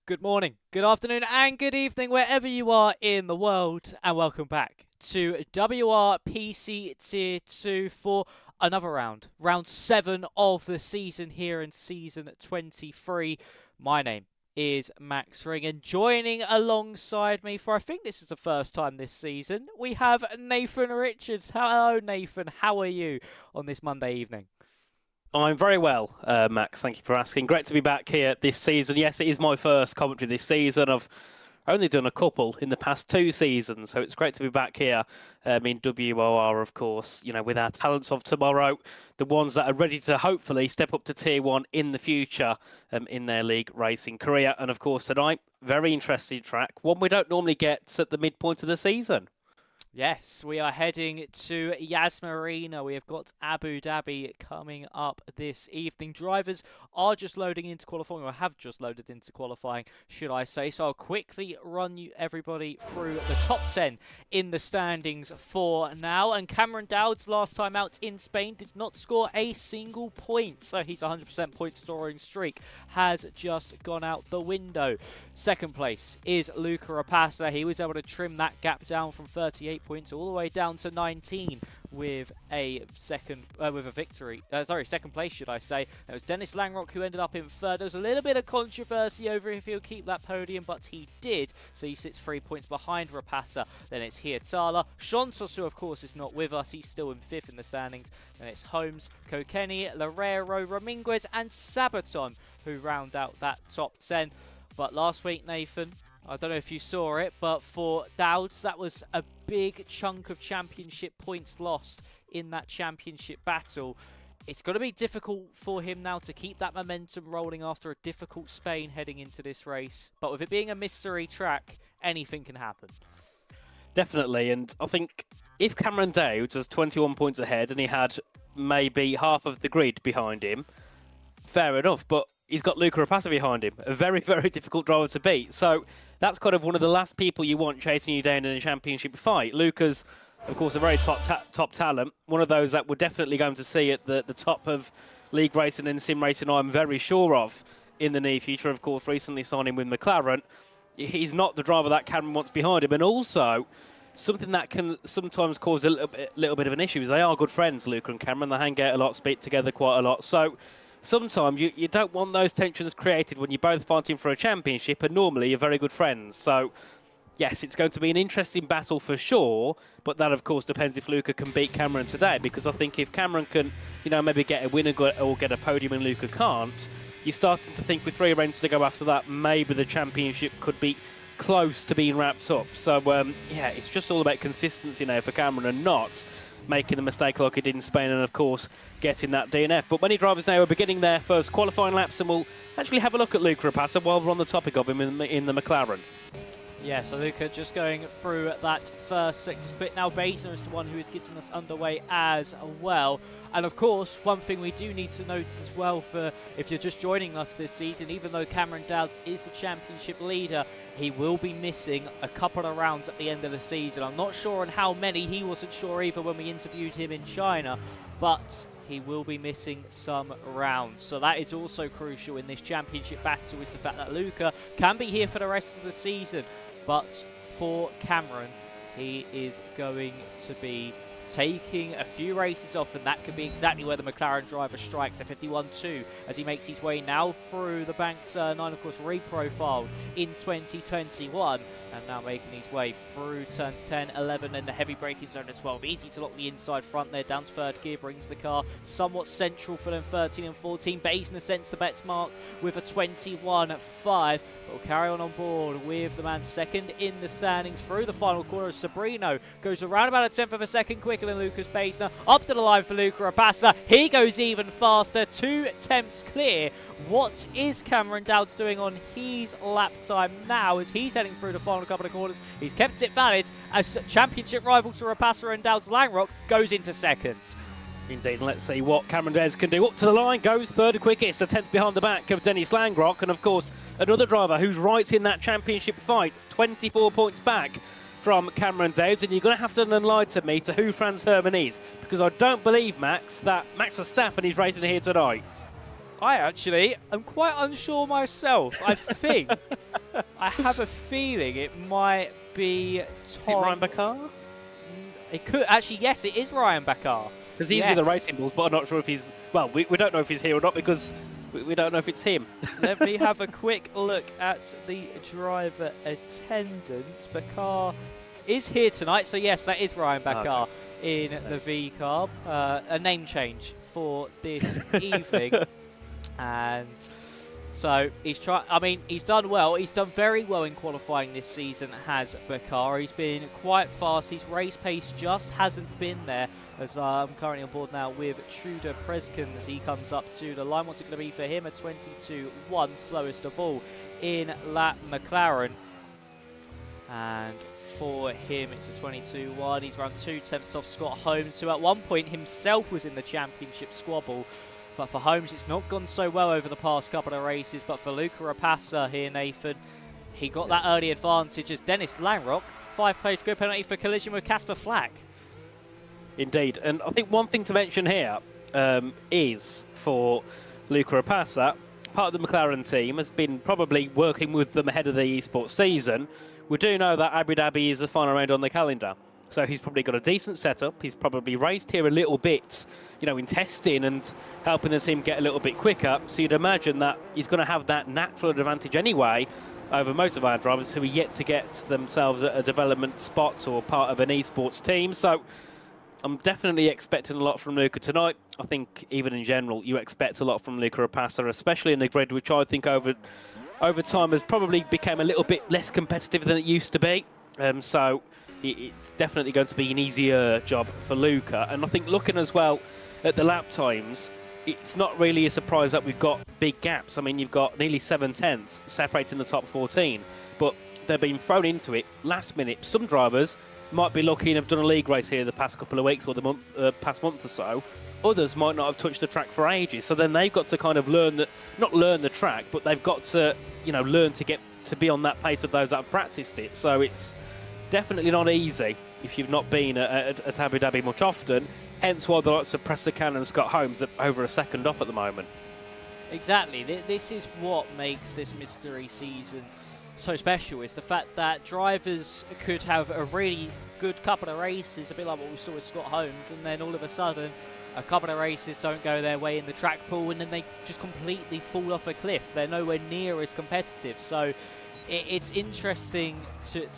Good morning, good afternoon, and good evening, wherever you are in the world, and welcome back to WR PC Tier 2 for another round. Round 7 of the season here in Season 23. My name is Max Ring, and joining alongside me for, I think this is the first time this season, we have Nathan Richards. Hello, Nathan. How are you on this Monday evening? I'm very well, Max. Thank you for asking. Great to be back here this season. Yes, it is my first commentary this season. I've only done a couple in the past 2 seasons, so it's great to be back here in WOR, of course, with our talents of tomorrow, the ones that are ready to hopefully step up to Tier 1 in the future in their league racing career. And, of course, tonight, very interesting track, one we don't normally get at the midpoint of the season. Yes, we are heading to Yas Marina. We have got Abu Dhabi coming up this evening. Drivers are just loading into qualifying, or have just loaded into qualifying, should I say. So I'll quickly run you everybody through the top 10 in the standings for now. And Cameron Dowd's last time out in Spain did not score a single point. So his 100% point scoring streak has just gone out the window. Second place is Luca Rapassa. He was able to trim that gap down from 38 points all the way down to 19 with a second place, should I say. It was Dennis Langrock who ended up in third. There was a little bit of controversy over if he'll keep that podium, but he did, so he sits 3 points behind Rapassa. Then it's Hietala, Shontos, who of course is not with us, he's still in 5th in the standings. Then it's Holmes, Kokeni, Larrero, Raminguez and Sabaton who round out that top 10. But last week, Nathan, I don't know if you saw it, but for Dowds, that was a big chunk of championship points lost in that championship battle. It's going to be difficult for him now to keep that momentum rolling after a difficult Spain heading into this race. But with it being a mystery track, anything can happen. Definitely, and I think if Cameron Dowd was 21 points ahead and he had maybe half of the grid behind him, fair enough, but he's got Luca Rapassa behind him, a very, very difficult driver to beat. So that's kind of one of the last people you want chasing you down in a championship fight. Luca's, of course, a very top talent, one of those that we're definitely going to see at the top of league racing and sim racing, I'm very sure of, in the near future. Of course, recently signing with McLaren. He's not the driver that Cameron wants behind him, and also something that can sometimes cause a little bit of an issue is they are good friends, Luca and Cameron. They hang out a lot, speak together quite a lot. So sometimes you don't want those tensions created when you're both fighting for a championship, and normally you're very good friends. So yes, it's going to be an interesting battle for sure, but that of course depends if Luca can beat Cameron today, because I think if Cameron can, maybe get a win or get a podium and Luca can't, you're starting to think with 3 rounds to go after that, maybe the championship could be close to being wrapped up. So yeah, it's just all about consistency now for Cameron and not making a mistake like he did in Spain, and of course getting that DNF. But many drivers now are beginning their first qualifying laps, and we'll actually have a look at Luca Rapassa while we're on the topic of him in the McLaren. Yeah, so Luca just going through that first sector split. Now Baesner is the one who is getting us underway as well. And of course, one thing we do need to note as well, for if you're just joining us this season, even though Cameron Dowds is the championship leader, he will be missing a couple of rounds at the end of the season. I'm not sure on how many. He wasn't sure either when we interviewed him in China, but he will be missing some rounds. So that is also crucial in this championship battle, is the fact that Luca can be here for the rest of the season. But for Cameron, he is going to be taking a few races off, and that could be exactly where the McLaren driver strikes a 51-2 as he makes his way now through the Banks 9, of course, reprofiled in 2021, and now making his way through turns 10, 11, and the heavy braking zone at 12. Easy to lock the inside front there, down to third gear, brings the car somewhat central for them, 13 and 14. Baesner sends the bets mark with a 21-5. Will carry on board with the man second in the standings through the final corner. Sabrino goes around about a tenth of a second quicker than Lucas Baesner. Up to the line for Luca Rapassa. He goes even faster, 2 attempts clear. What is Cameron Dowds doing on his lap time now as he's heading through the final couple of corners? He's kept it valid as championship rival to Rapassa and Dowds, Langrock goes into second. Indeed, and let's see what Cameron Dowds can do. Up to the line goes, third quickest, a 10th behind the back of Dennis Langrock, and of course another driver who's right in that championship fight, 24 points back from Cameron Dowds. And you're going to have to enlighten me to who Franz Hermann is, because I don't believe, Max, that Max Verstappen is racing here tonight. I actually am quite unsure myself. I think, I have a feeling it might be Tom. Is it Ryan Bakar? It could, actually, yes, it is Ryan Bakar. Because he's in the racing balls, but I'm not sure if he's, well, we don't know if he's here or not because we don't know if it's him. Let me have a quick look at the driver attendance. Bakar is here tonight, so yes, that is Ryan Bakar in the V car. A name change for this evening. And so he's he's done well. He's done very well in qualifying this season, has Bakar. He's been quite fast. His race pace just hasn't been there, as I'm currently on board now with Truda Preskin as he comes up to the line. What's it going to be for him? A 22.1, slowest of all in lap McLaren. And for him, it's a 22.1. He's run 2/10 off Scott Holmes, who at one point himself was in the championship squabble. But for Holmes, it's not gone so well over the past couple of races. But for Luca Rapassa here, Nathan, he got that early advantage as Dennis Langrock, 5-place grid penalty for collision with Casper Flack. Indeed. And I think one thing to mention here is for Luca Rapassa, part of the McLaren team has been probably working with them ahead of the esports season. We do know that Abu Dhabi is the final round on the calendar. So he's probably got a decent setup. He's probably raced here a little bit, you know, in testing and helping the team get a little bit quicker. So you'd imagine that he's going to have that natural advantage anyway over most of our drivers who are yet to get themselves a development spot or part of an esports team. So I'm definitely expecting a lot from Luca tonight. I think even in general, you expect a lot from Luca Rapassa, especially in the grid, which I think over time has probably become a little bit less competitive than it used to be. So it's definitely going to be an easier job for Luca. And I think looking as well at the lap times, it's not really a surprise that we've got big gaps. I mean, you've got nearly 7/10 separating the top 14, but they're being thrown into it last minute. Some drivers might be lucky and have done a league race here the past couple of weeks or the past month or so. Others might not have touched the track for ages. So then they've got to kind of not learn the track, but they've got to, you know, learn to get to be on that pace of those that have practiced it. So it's definitely not easy if you've not been at Abu Dhabi much often. Hence why the likes of Presta Cannon and Scott Holmes are over a second off at the moment. Exactly. This is what makes this mystery season so special, is the fact that drivers could have a really good couple of races, a bit like what we saw with Scott Holmes, and then all of a sudden a couple of races don't go their way in the track pool and then they just completely fall off a cliff. They're nowhere near as competitive. So it's interesting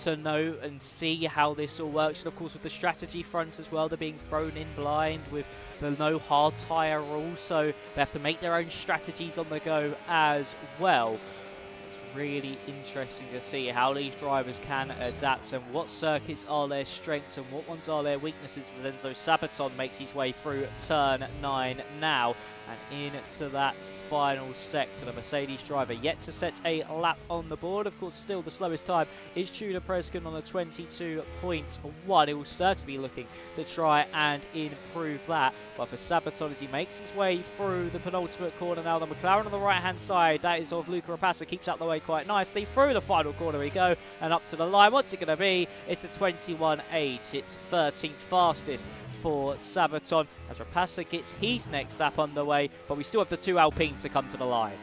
to know and see how this all works. And of course with the strategy front as well, they're being thrown in blind with the no hard tyre rule, so they have to make their own strategies on the go as well. It's really interesting to see how these drivers can adapt and what circuits are their strengths and what ones are their weaknesses. As Enzo Sabaton makes his way through turn 9 now and into that final sector. The Mercedes driver yet to set a lap on the board. Of course, still the slowest time is Tudor Preskin on a 22.1. He will certainly be looking to try and improve that. But for Sabaton, as he makes his way through the penultimate corner now, the McLaren on the right-hand side, that is of Luca Rapassa, keeps out the way quite nicely. Through the final corner we go, and up to the line. What's it going to be? It's a 21.8. It's 13th fastest for Sabaton as Rapassa gets his next lap underway, but we still have the two Alpines to come to the line.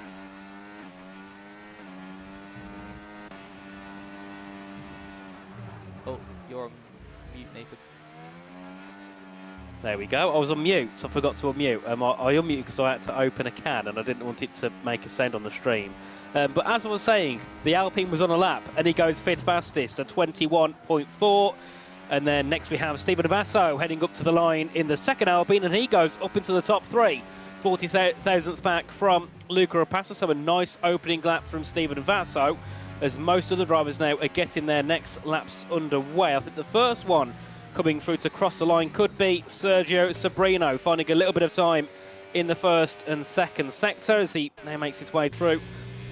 Oh, you're on mute, Nathan. There we go. I was on mute, so I forgot to unmute. I unmuted because I had to open a can and I didn't want it to make a sound on the stream. But as I was saying, the Alpine was on a lap and he goes 5th fastest at 21.4. And then next we have Stephen Vasso heading up to the line in the second Alpine, and he goes up into the top 3. 40 thousandths back from Luca Rapassa, so a nice opening lap from Stephen Vasso, as most of the drivers now are getting their next laps underway. I think the first one coming through to cross the line could be Sergio Sobrino, finding a little bit of time in the first and second sector as he now makes his way through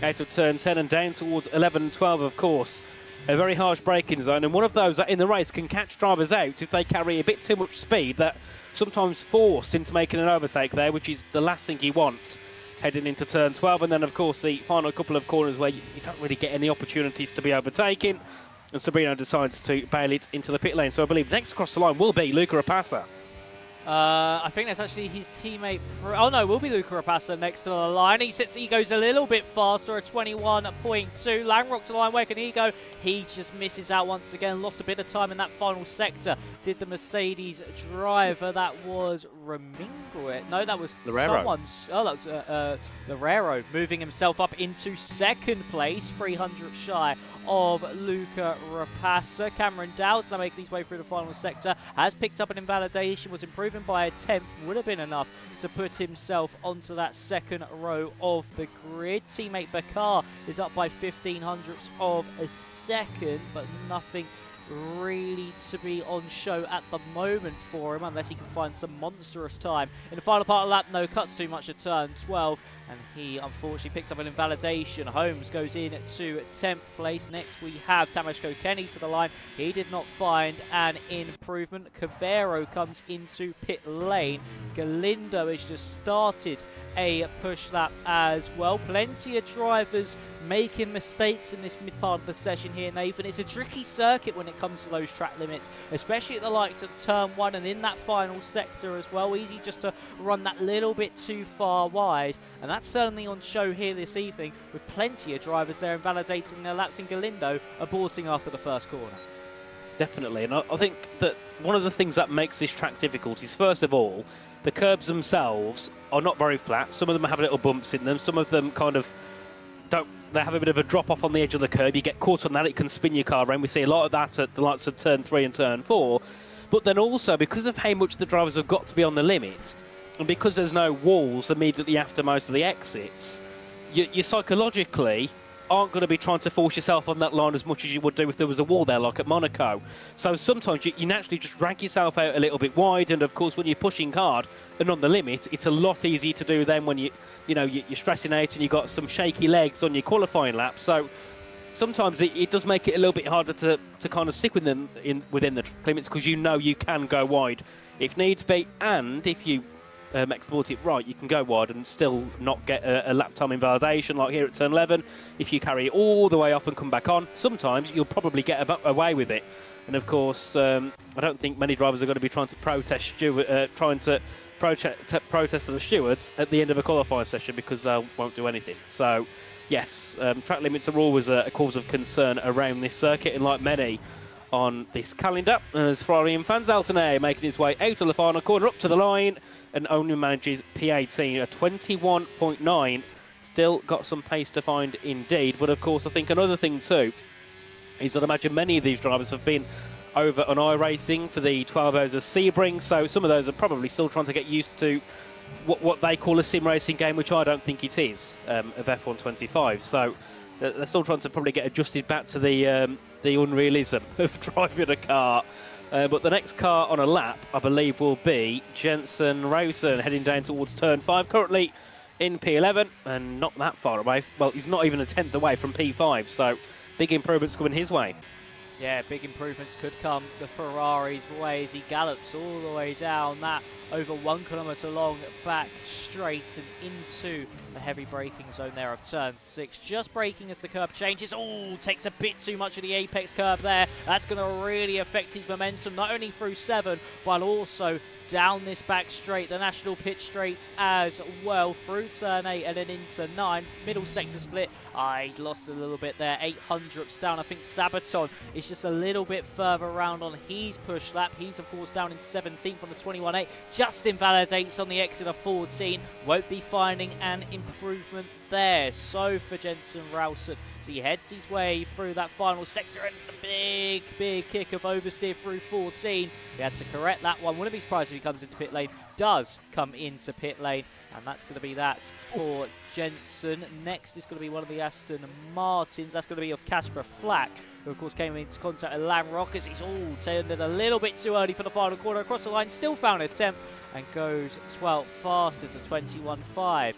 out of turn 10 and down towards 11 and 12, of course. A very harsh braking zone, and one of those that in the race can catch drivers out if they carry a bit too much speed, that sometimes force into making an overtake there, which is the last thing you want heading into turn 12. And then of course the final couple of corners where you don't really get any opportunities to be overtaken, and Sobrino decides to bail it into the pit lane. So I believe next across the line will be Luca Rapassa. I think that's actually his teammate. Oh no, will be Luca Rapassa next to the line. He goes a little bit faster at 21.2. Langrock to the line. Where can he go? He just misses out once again. Lost a bit of time in that final sector. Did the Mercedes driver? That was Ramingo. No, that was someone's. Oh, that was Lerero moving himself up into second place, 300th shy of Luca Rapassa. Cameron Dowd's now making his way through the final sector. Has picked up an invalidation. Was improving by a 10th. Would have been enough to put himself onto that second row of the grid. Teammate Bakar is up by 1500ths of a second, but nothing really to be on show at the moment for him, unless he can find some monstrous time in the final part of the lap. No, cuts too much at turn 12, and he unfortunately picks up an invalidation. Holmes goes in to 10th place. Next we have Tamashko Kenny to the line. He did not find an improvement. Cavero comes into pit lane. Galindo has just started a push lap as well. Plenty of drivers making mistakes in this mid part of the session here, Nathan. It's a tricky circuit when it comes to those track limits, especially at the likes of turn 1 and in that final sector as well. Easy just to run that little bit too far wide, and that's certainly on show here this evening, with plenty of drivers there invalidating their laps, and Galindo aborting after the first corner. Definitely, and I think that one of the things that makes this track difficult is, first of all, the curbs themselves are not very flat. Some of them have little bumps in them. Some of them kind of don't. They have a bit of a drop off on the edge of the curb. You get caught on that, it can spin your car around. We see a lot of that at the likes of turn 3 and turn 4. But then also, because of how much the drivers have got to be on the limit, and because there's no walls immediately after most of the exits, you psychologically aren't going to be trying to force yourself on that line as much as you would do if there was a wall there, like at Monaco. So sometimes you naturally just drag yourself out a little bit wide, and of course when you're pushing hard and on the limit, it's a lot easier to do then when you're stressing out and you've got some shaky legs on your qualifying lap. So sometimes it does make it a little bit harder to kind of stick within the limits, because you know you can go wide if needs be, and if you export it right, you can go wide and still not get a lap time invalidation like here at turn 11. If you carry it all the way off and come back on, sometimes you'll probably get away with it. And of course, I don't think many drivers are going to be trying to protest protest to the stewards at the end of a qualifying session, because they won't do anything. So yes, track limits are always a cause of concern around this circuit, and like many on this calendar, as Florian van Zeltenay making his way out of the final corner up to the line, and only manages P18 a 21.9. Still got some pace to find indeed. But of course, I think another thing too is that I imagine many of these drivers have been over on iRacing for the 12 hours of Sebring, so some of those are probably still trying to get used to what they call a sim racing game, which I don't think it is, of F1 25. So they're still trying to probably get adjusted back to the unrealism of driving a car. But the next car on a lap, I believe, will be Jensen Rowson, heading down towards turn 5, currently in P11, and not that far away. Well, he's not even a 10th away from P5, so big improvements coming his way. Yeah, big improvements could come the Ferrari's way as he gallops all the way down that over 1 kilometre long back straight and into the heavy braking zone there of turn 6. Just braking as the curb changes. Oh, takes a bit too much of the apex curb there. That's going to really affect his momentum, not only through 7, but also down this back straight, the national pit straight as well, through turn 8 and then into 9. Middle sector split. He's lost a little bit there, 800ths down. I think Sabaton is just a little bit further around on his push lap. He's, of course, down in 17th on the 21.8. Just invalidates on the exit of 14. Won't be finding an improvement there. So for Jensen Rowson, so he heads his way through that final sector, and the big kick of oversteer through 14. He had to correct that one. Wouldn't be surprised if he comes into pit lane. Does come into pit lane, and that's going to be that for Jensen. Next is going to be one of the Aston Martins. That's going to be of Casper Flack, who of course came into contact with Lamrock as he's all turned it a little bit too early for the final corner. Across the line, still found a 10th and goes 12th fastest at 21.5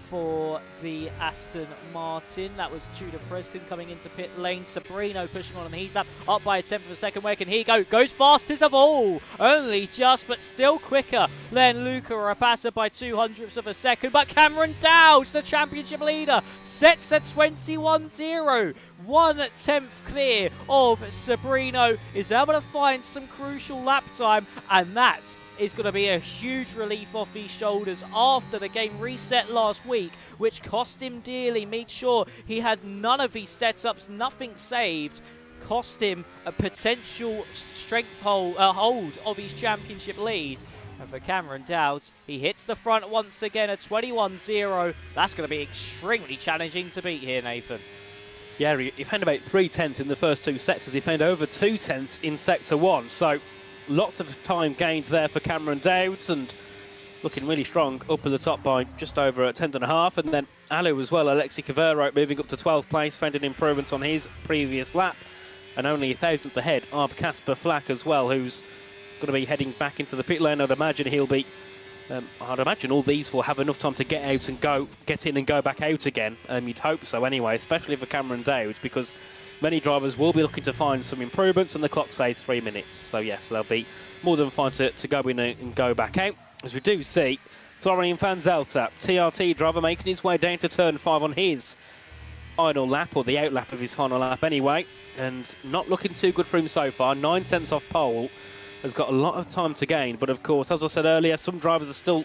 for the Aston Martin. That was Tudor Preston coming into pit lane. Sabrino pushing on he's up by a 10th of a second. Where can he go? Goes fastest of all. Only just, but still quicker than Luca Rapassa by 200ths of a second. But Cameron Dowd, the championship leader, sets a 21.0. 1/10 clear of Sabrino, is able to find some crucial lap time, and that is going to be a huge relief off his shoulders after the game reset last week, which cost him dearly. Made sure he had none of his setups, nothing saved. Cost him a potential strength hold of his championship lead. And for Cameron Dowd, he hits the front once again at 21-0. That's going to be extremely challenging to beat here, Nathan. Yeah, he found about 3/10 in the first two sectors. He found over 2/10 in Sector 1. So lots of time gained there for Cameron Dowd, and looking really strong up at the top by just over a tenth and a half. And then Alu as well, Alexi Cavero moving up to 12th place, found an improvement on his previous lap. And only 1,000th ahead of Casper Flack as well, who's going to be heading back into the pit lane. I'd imagine he'll be... I'd imagine all these will have enough time to get out and get in and go back out again. You'd hope so anyway, especially for Cameron Dowd, because many drivers will be looking to find some improvements, and the clock says 3 minutes. So yes, they'll be more than fine to go in and go back out. As we do see Florian van Zelter, TRT driver, making his way down to turn 5 on his final lap, or the out lap of his final lap anyway, and not looking too good for him so far. 9/10 off pole. Has got a lot of time to gain, but of course, as I said earlier, some drivers are still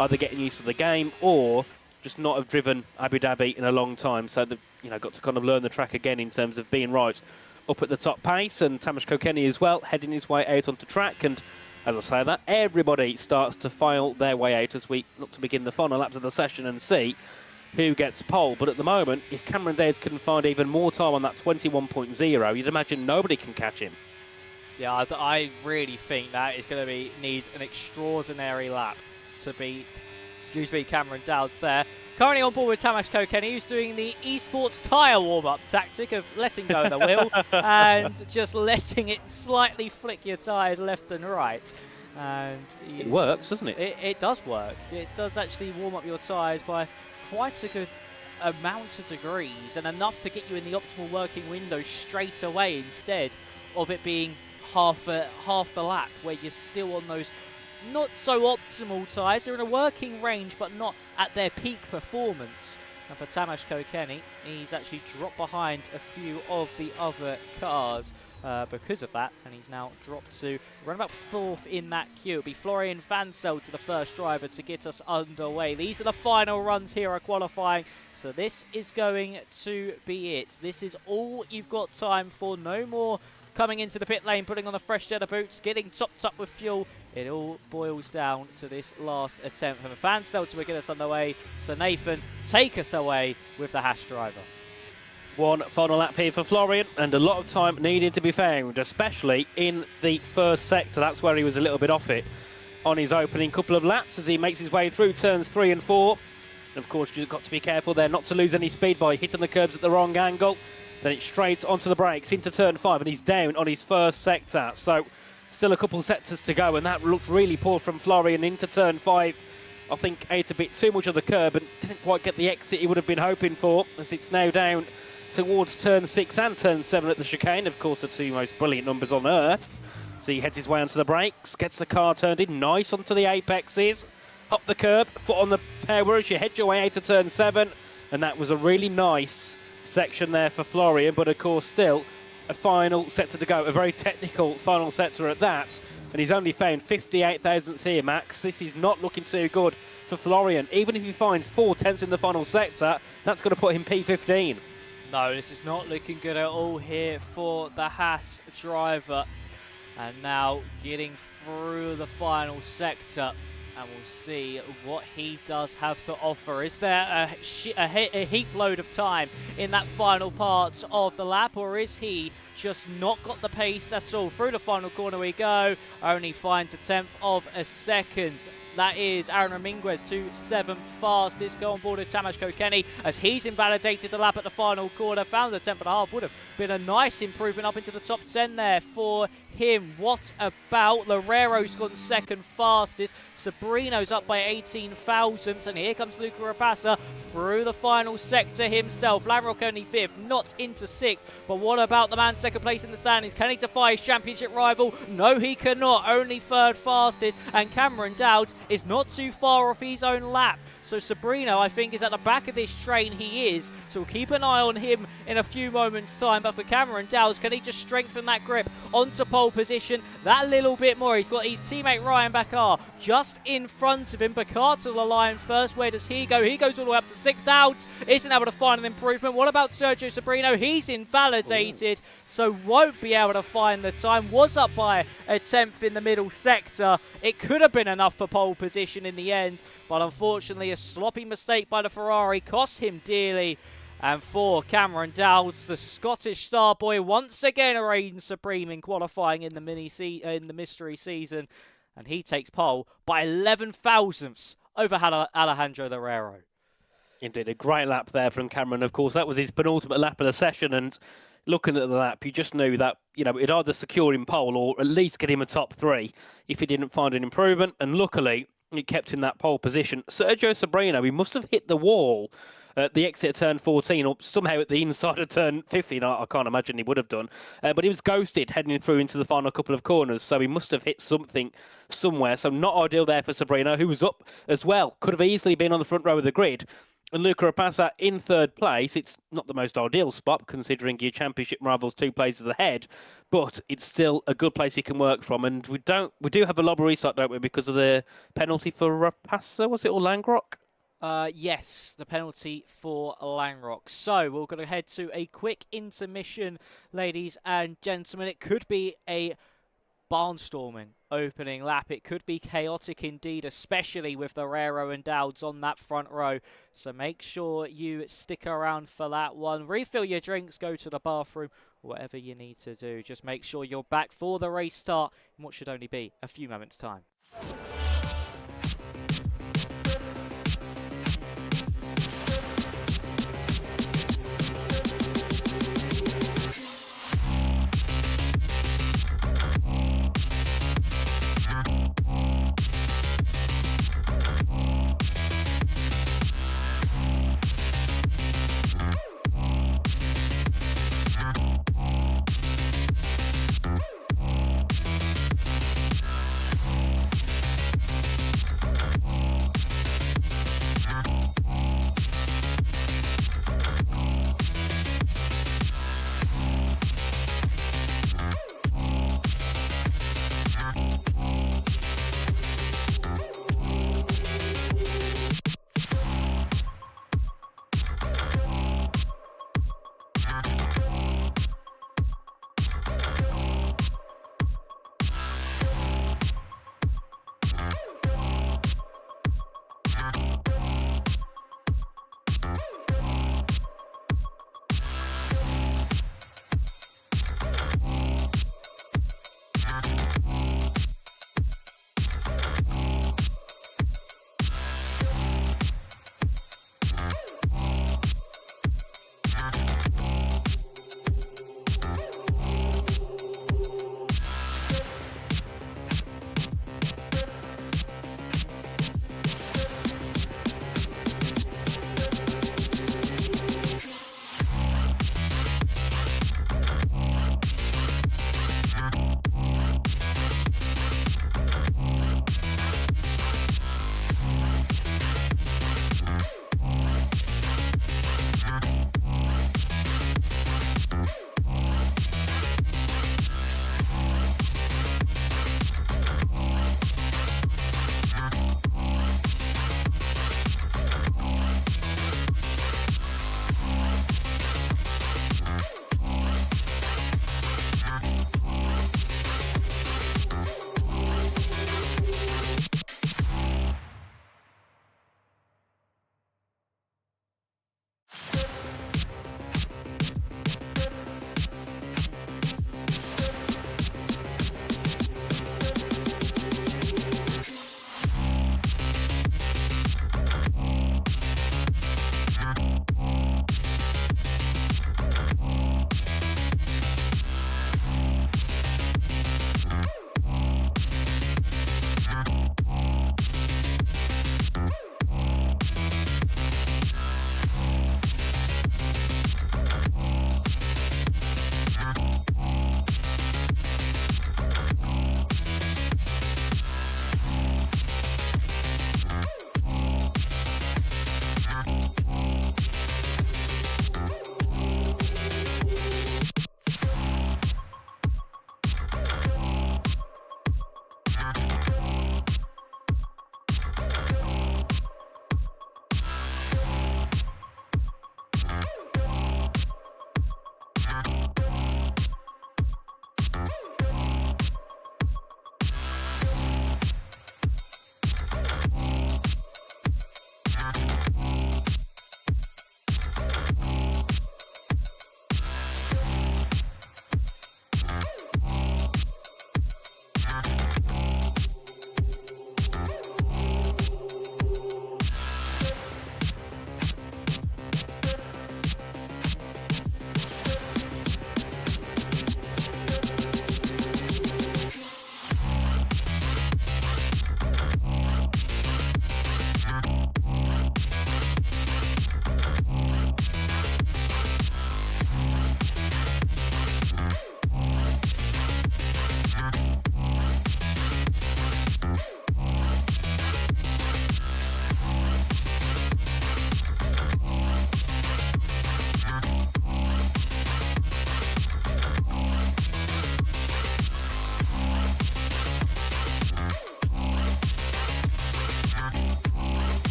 either getting used to the game or just not have driven Abu Dhabi in a long time, so they've got to kind of learn the track again in terms of being right up at the top pace. And Tamas Kokeni as well, heading his way out onto track. And as I say that, everybody starts to file their way out as we look to begin the final laps of the session and see who gets pole. But at the moment, if Cameron Dowd can find even more time on that 21.0, you'd imagine nobody can catch him. Yeah, I really think that is going to need an extraordinary lap to beat, Cameron Dowd's there. Currently on board with Tamas Kokeni, who's doing the esports tyre warm-up tactic of letting go of the wheel and just letting it slightly flick your tyres left and right. And it works, doesn't it? It does work. It does actually warm up your tyres by quite a good amount of degrees, and enough to get you in the optimal working window straight away, instead of it being half the lap where you're still on those not so optimal tyres. They're in a working range but not at their peak performance. And for Tamas Kokeni, he's actually dropped behind a few of the other cars because of that, and he's now dropped to run about 4th in that queue. It'll be Florian van Zelter, the first driver, to get us underway. These are the final runs here at qualifying, so this is going to be it. This is all you've got time for. No more coming into the pit lane, putting on a fresh set of boots, getting topped up with fuel. It all boils down to this last attempt. And Van Zelter will get us underway. So Nathan, take us away with the Haas driver. One final lap here for Florian, and a lot of time needed to be found, especially in the first sector. That's where he was a little bit off it on his opening couple of laps as he makes his way through turns 3 and 4. And of course, you've got to be careful there not to lose any speed by hitting the curbs at the wrong angle. Then it's straight onto the brakes into turn 5, and he's down on his first sector. So still a couple sectors to go, and that looked really poor from Florian into turn 5. I think ate a bit too much of the curb and didn't quite get the exit he would have been hoping for, as it's now down towards turn 6 and turn 7 at the chicane. Of course, the two most brilliant numbers on earth. So he heads his way onto the brakes, gets the car turned in nice onto the apexes, up the curb, foot on the power as you head your way out to turn 7. And that was a really nice section there for Florian, but of course still a final sector to go, a very technical final sector at that, and he's only found 58 thousandths here, Max. This is not looking too good for Florian. Even if he finds 4/10 in the final sector, that's going to put him P15. No, this is not looking good at all here for the Haas driver. And now getting through the final sector, and we'll see what he does have to offer. Is there a heap load of time in that final part of the lap, or is he just not got the pace at all? Through the final corner we go, only finds a 10th of a second. That is Aaron Dominguez to 7th fastest. Go on board with Tamas Kokeni as he's invalidated the lap at the final corner. Found a 10th and a half. Would have been a nice improvement up into the top 10 there for him. What about Lorero's gone 2nd fastest? Sabrino's up by 18 thousandths. And here comes Luca Rapassa through the final sector himself. Lamrock only 5th, not into 6th. But what about the man 2nd place in the standings? Can he defy his championship rival? No, he cannot. Only 3rd fastest. And Cameron Dowd is not too far off his own lap. So Sabrino, I think, is at the back of this train. He is. So we'll keep an eye on him in a few moments' time. But for Cameron Dowds, can he just strengthen that grip onto pole position that little bit more? He's got his teammate Ryan Bakar just in front of him. Bakar to the line first. Where does he go? He goes all the way up to 6th. Dowds isn't able to find an improvement. What about Sergio Sabrino? He's invalidated, so won't be able to find the time. Was up by a 10th in the middle sector. It could have been enough for pole position in the end, but unfortunately a sloppy mistake by the Ferrari cost him dearly. And for Cameron Dowds, the Scottish star boy once again reigns supreme in qualifying in the mystery season, and he takes pole by 11 thousandths over Alejandro Herrero. Indeed, a great lap there from Cameron. Of course, that was his penultimate lap of the session, and looking at the lap, you just knew that, you know, it'd either secure him pole or at least get him a top 3 if he didn't find an improvement, and luckily it kept in that pole position. Sergio Sabrino, he must have hit the wall at the exit of turn 14 or somehow at the inside of turn 15. I can't imagine he would have done, but he was ghosted heading through into the final couple of corners, so he must have hit something somewhere. So not ideal there for Sabrino, who was up as well. Could have easily been on the front row of the grid. And Luca Rapassa in 3rd place. It's not the most ideal spot considering your championship rivals 2 places ahead, but it's still a good place he can work from. And we do have a lobby restart, don't we, because of the penalty for Rapassa, was it, or Langrock? Yes, the penalty for Langrock. So we're going to head to a quick intermission, ladies and gentlemen. It could be a barnstorming opening lap. It could be chaotic indeed, especially with the Herrero and Dowds on that front row. So make sure you stick around for that one. Refill your drinks, go to the bathroom, whatever you need to do. Just make sure you're back for the race start in what should only be a few moments' time.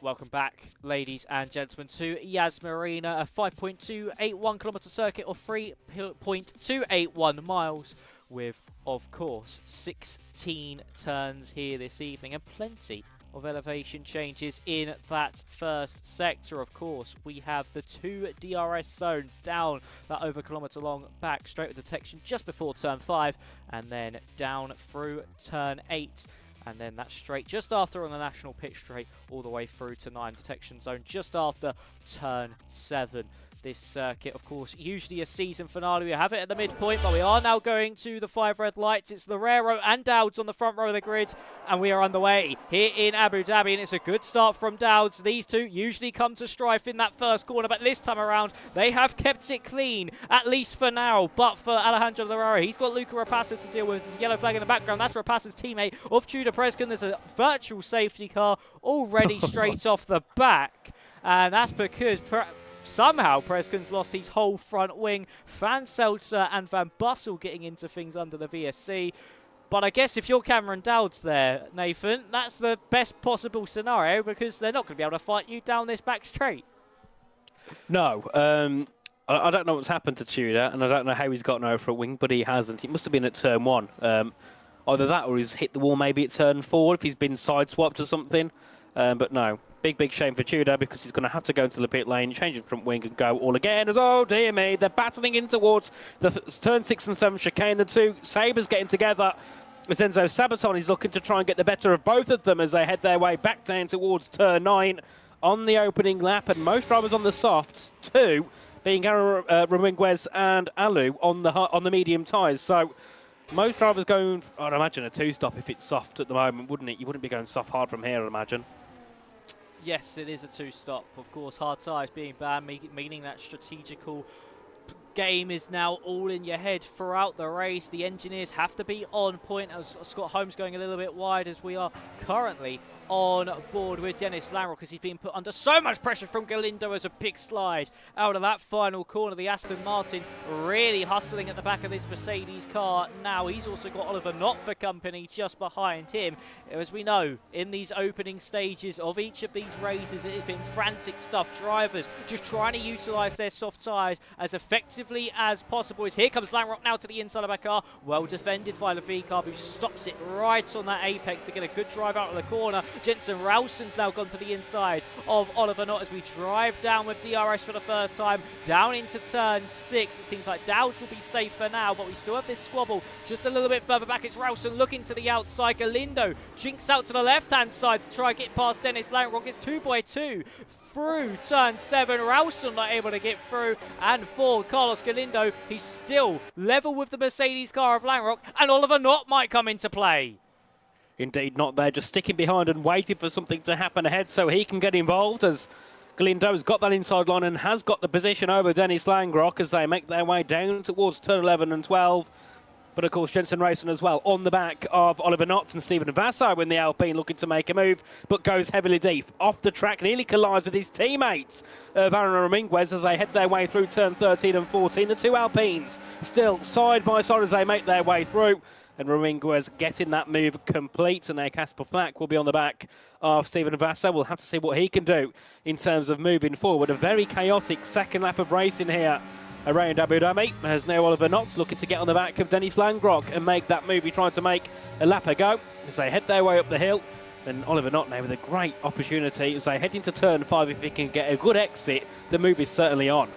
Welcome back, ladies and gentlemen, to Yas Marina, a 5.281 kilometre circuit of 3.281 miles with, of course, 16 turns here this evening and plenty of elevation changes in that first sector. Of course, we have the 2 DRS zones down that over kilometre long back straight with detection just before turn 5 and then down through turn 8. And then that straight just after on the national pit straight all the way through to 9 detection zone just after turn 7. This circuit, of course, usually a season finale. We have it at the midpoint, but we are now going to the 5 red lights. It's Loureiro and Dowds on the front row of the grid, and we are underway here in Abu Dhabi, and it's a good start from Dowds. These two usually come to strife in that first corner, but this time around, they have kept it clean, at least for now. But for Alejandro Loureiro, he's got Luca Rapassa to deal with. There's a yellow flag in the background. That's Rapassa's teammate of Tudor Prescon. There's a virtual safety car already straight off the back, and that's because somehow Prescon's lost his whole front wing. Van Seltzer and Van Bussel getting into things under the VSC. But I guess if you're Cameron Dowds there, Nathan, that's the best possible scenario because they're not going to be able to fight you down this back straight. No, I don't know what's happened to Tudor, and I don't know how he's gotten over a wing, but he hasn't. He must have been at turn 1. Either that or he's hit the wall maybe at turn 4 if he's been sideswapped or something. But no, big shame for Tudor because he's going to have to go into the pit lane, change his front wing and go all again. As oh dear me, they're battling in towards the turn 6 and 7 chicane. The two Sabres getting together. As Enzo Sabaton is looking to try and get the better of both of them as they head their way back down towards turn 9 on the opening lap. And most drivers on the softs, 2 being Aaron Ramirez and Alu on the medium tyres. So most drivers going, I'd imagine, a 2-stop if it's soft at the moment, wouldn't it? You wouldn't be going soft hard from here, I'd imagine. Yes, it is a 2-stop. Of course, hard tyres being banned, meaning that strategical game is now all in your head throughout the race. The engineers have to be on point. As Scott Holmes going a little bit wide as we are currently on board with Dennis Lanrock because he's been put under so much pressure from Galindo as a big slide out of that final corner. The Aston Martin really hustling at the back of this Mercedes car. Now he's also got Oliver Knott for company just behind him. As we know, in these opening stages of each of these races, it has been frantic stuff. Drivers just trying to utilise their soft tyres as effectively as possible. As here comes Lanrock now to the inside of our car. Well defended by Levicar, who stops it right on that apex to get a good drive out of the corner. Jensen Ralston's now gone to the inside of Oliver Knott as we drive down with DRS for the first time, down into turn 6. It seems like Dowds will be safe for now, but we still have this squabble just a little bit further back. It's Ralston looking to the outside. Galindo jinks out to the left-hand side to try and get past Dennis Lanrock. It's 2x2 through turn 7. Ralston not able to get through, and for Carlos Galindo, he's still level with the Mercedes car of Lanrock, and Oliver Knott might come into play. Indeed, not there, just sticking behind and waiting for something to happen ahead so he can get involved as Galindo has got that inside line and has got the position over Dennis Langrock as they make their way down towards turn 11 and 12. But of course, Jensen Racing as well on the back of Oliver Knott and Stephen Vasso in the Alpine looking to make a move, but goes heavily deep off the track, nearly collides with his teammates of Aaron Ramirez as they head their way through turn 13 and 14. The two Alpines still side by side as they make their way through. And Ramirez getting that move complete, and now Casper Flack will be on the back of Stephen Vasso. We'll have to see what he can do in terms of moving forward. A very chaotic second lap of racing here around Abu Dhabi, as now Oliver Knott looking to get on the back of Dennis Langrock and make that move. He tried to make a lap ago as they head their way up the hill. And Oliver Knott now with a great opportunity as they head into turn 5. If he can get a good exit, the move is certainly on.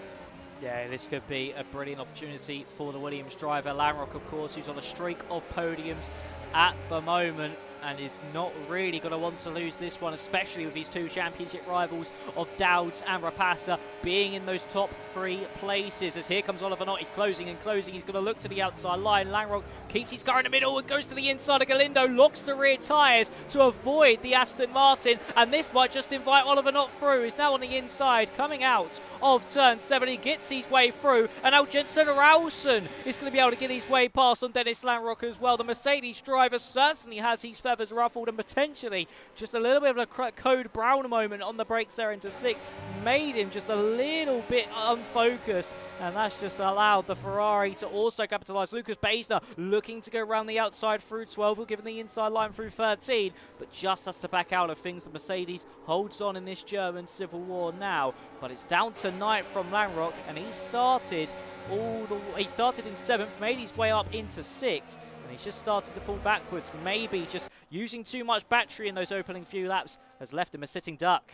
Yeah, this could be a brilliant opportunity for the Williams driver. Lanrock, of course, who's on a streak of podiums at the moment and is not really going to want to lose this one, especially with his two championship rivals of Dowds and Rapassa being in those top 3 places. As here comes Oliver Knott, he's closing and closing. He's going to look to the outside line. Langrock keeps his car in the middle and goes to the inside of Galindo, locks the rear tyres to avoid the Aston Martin, and this might just invite Oliver Knott through. He's now on the inside, coming out of turn 7. He gets his way through, and now Jensen Ralston is going to be able to get his way past on Dennis Lanrock as well. The Mercedes driver driver certainly has his feathers ruffled, and potentially just a little bit of a Code Brown moment on the brakes there into 6 made him just a little bit unfocused, and that's just allowed the Ferrari to also capitalise. Lucas Baesner looking to go around the outside through 12, will give the inside line through 13, but just has to back out of things. The Mercedes holds on in this German Civil War now, but it's down to 9th from Langrock, and he started in 7th, made his way up into 6th, and he's just started to fall backwards. Maybe just using too much battery in those opening few laps has left him a sitting duck.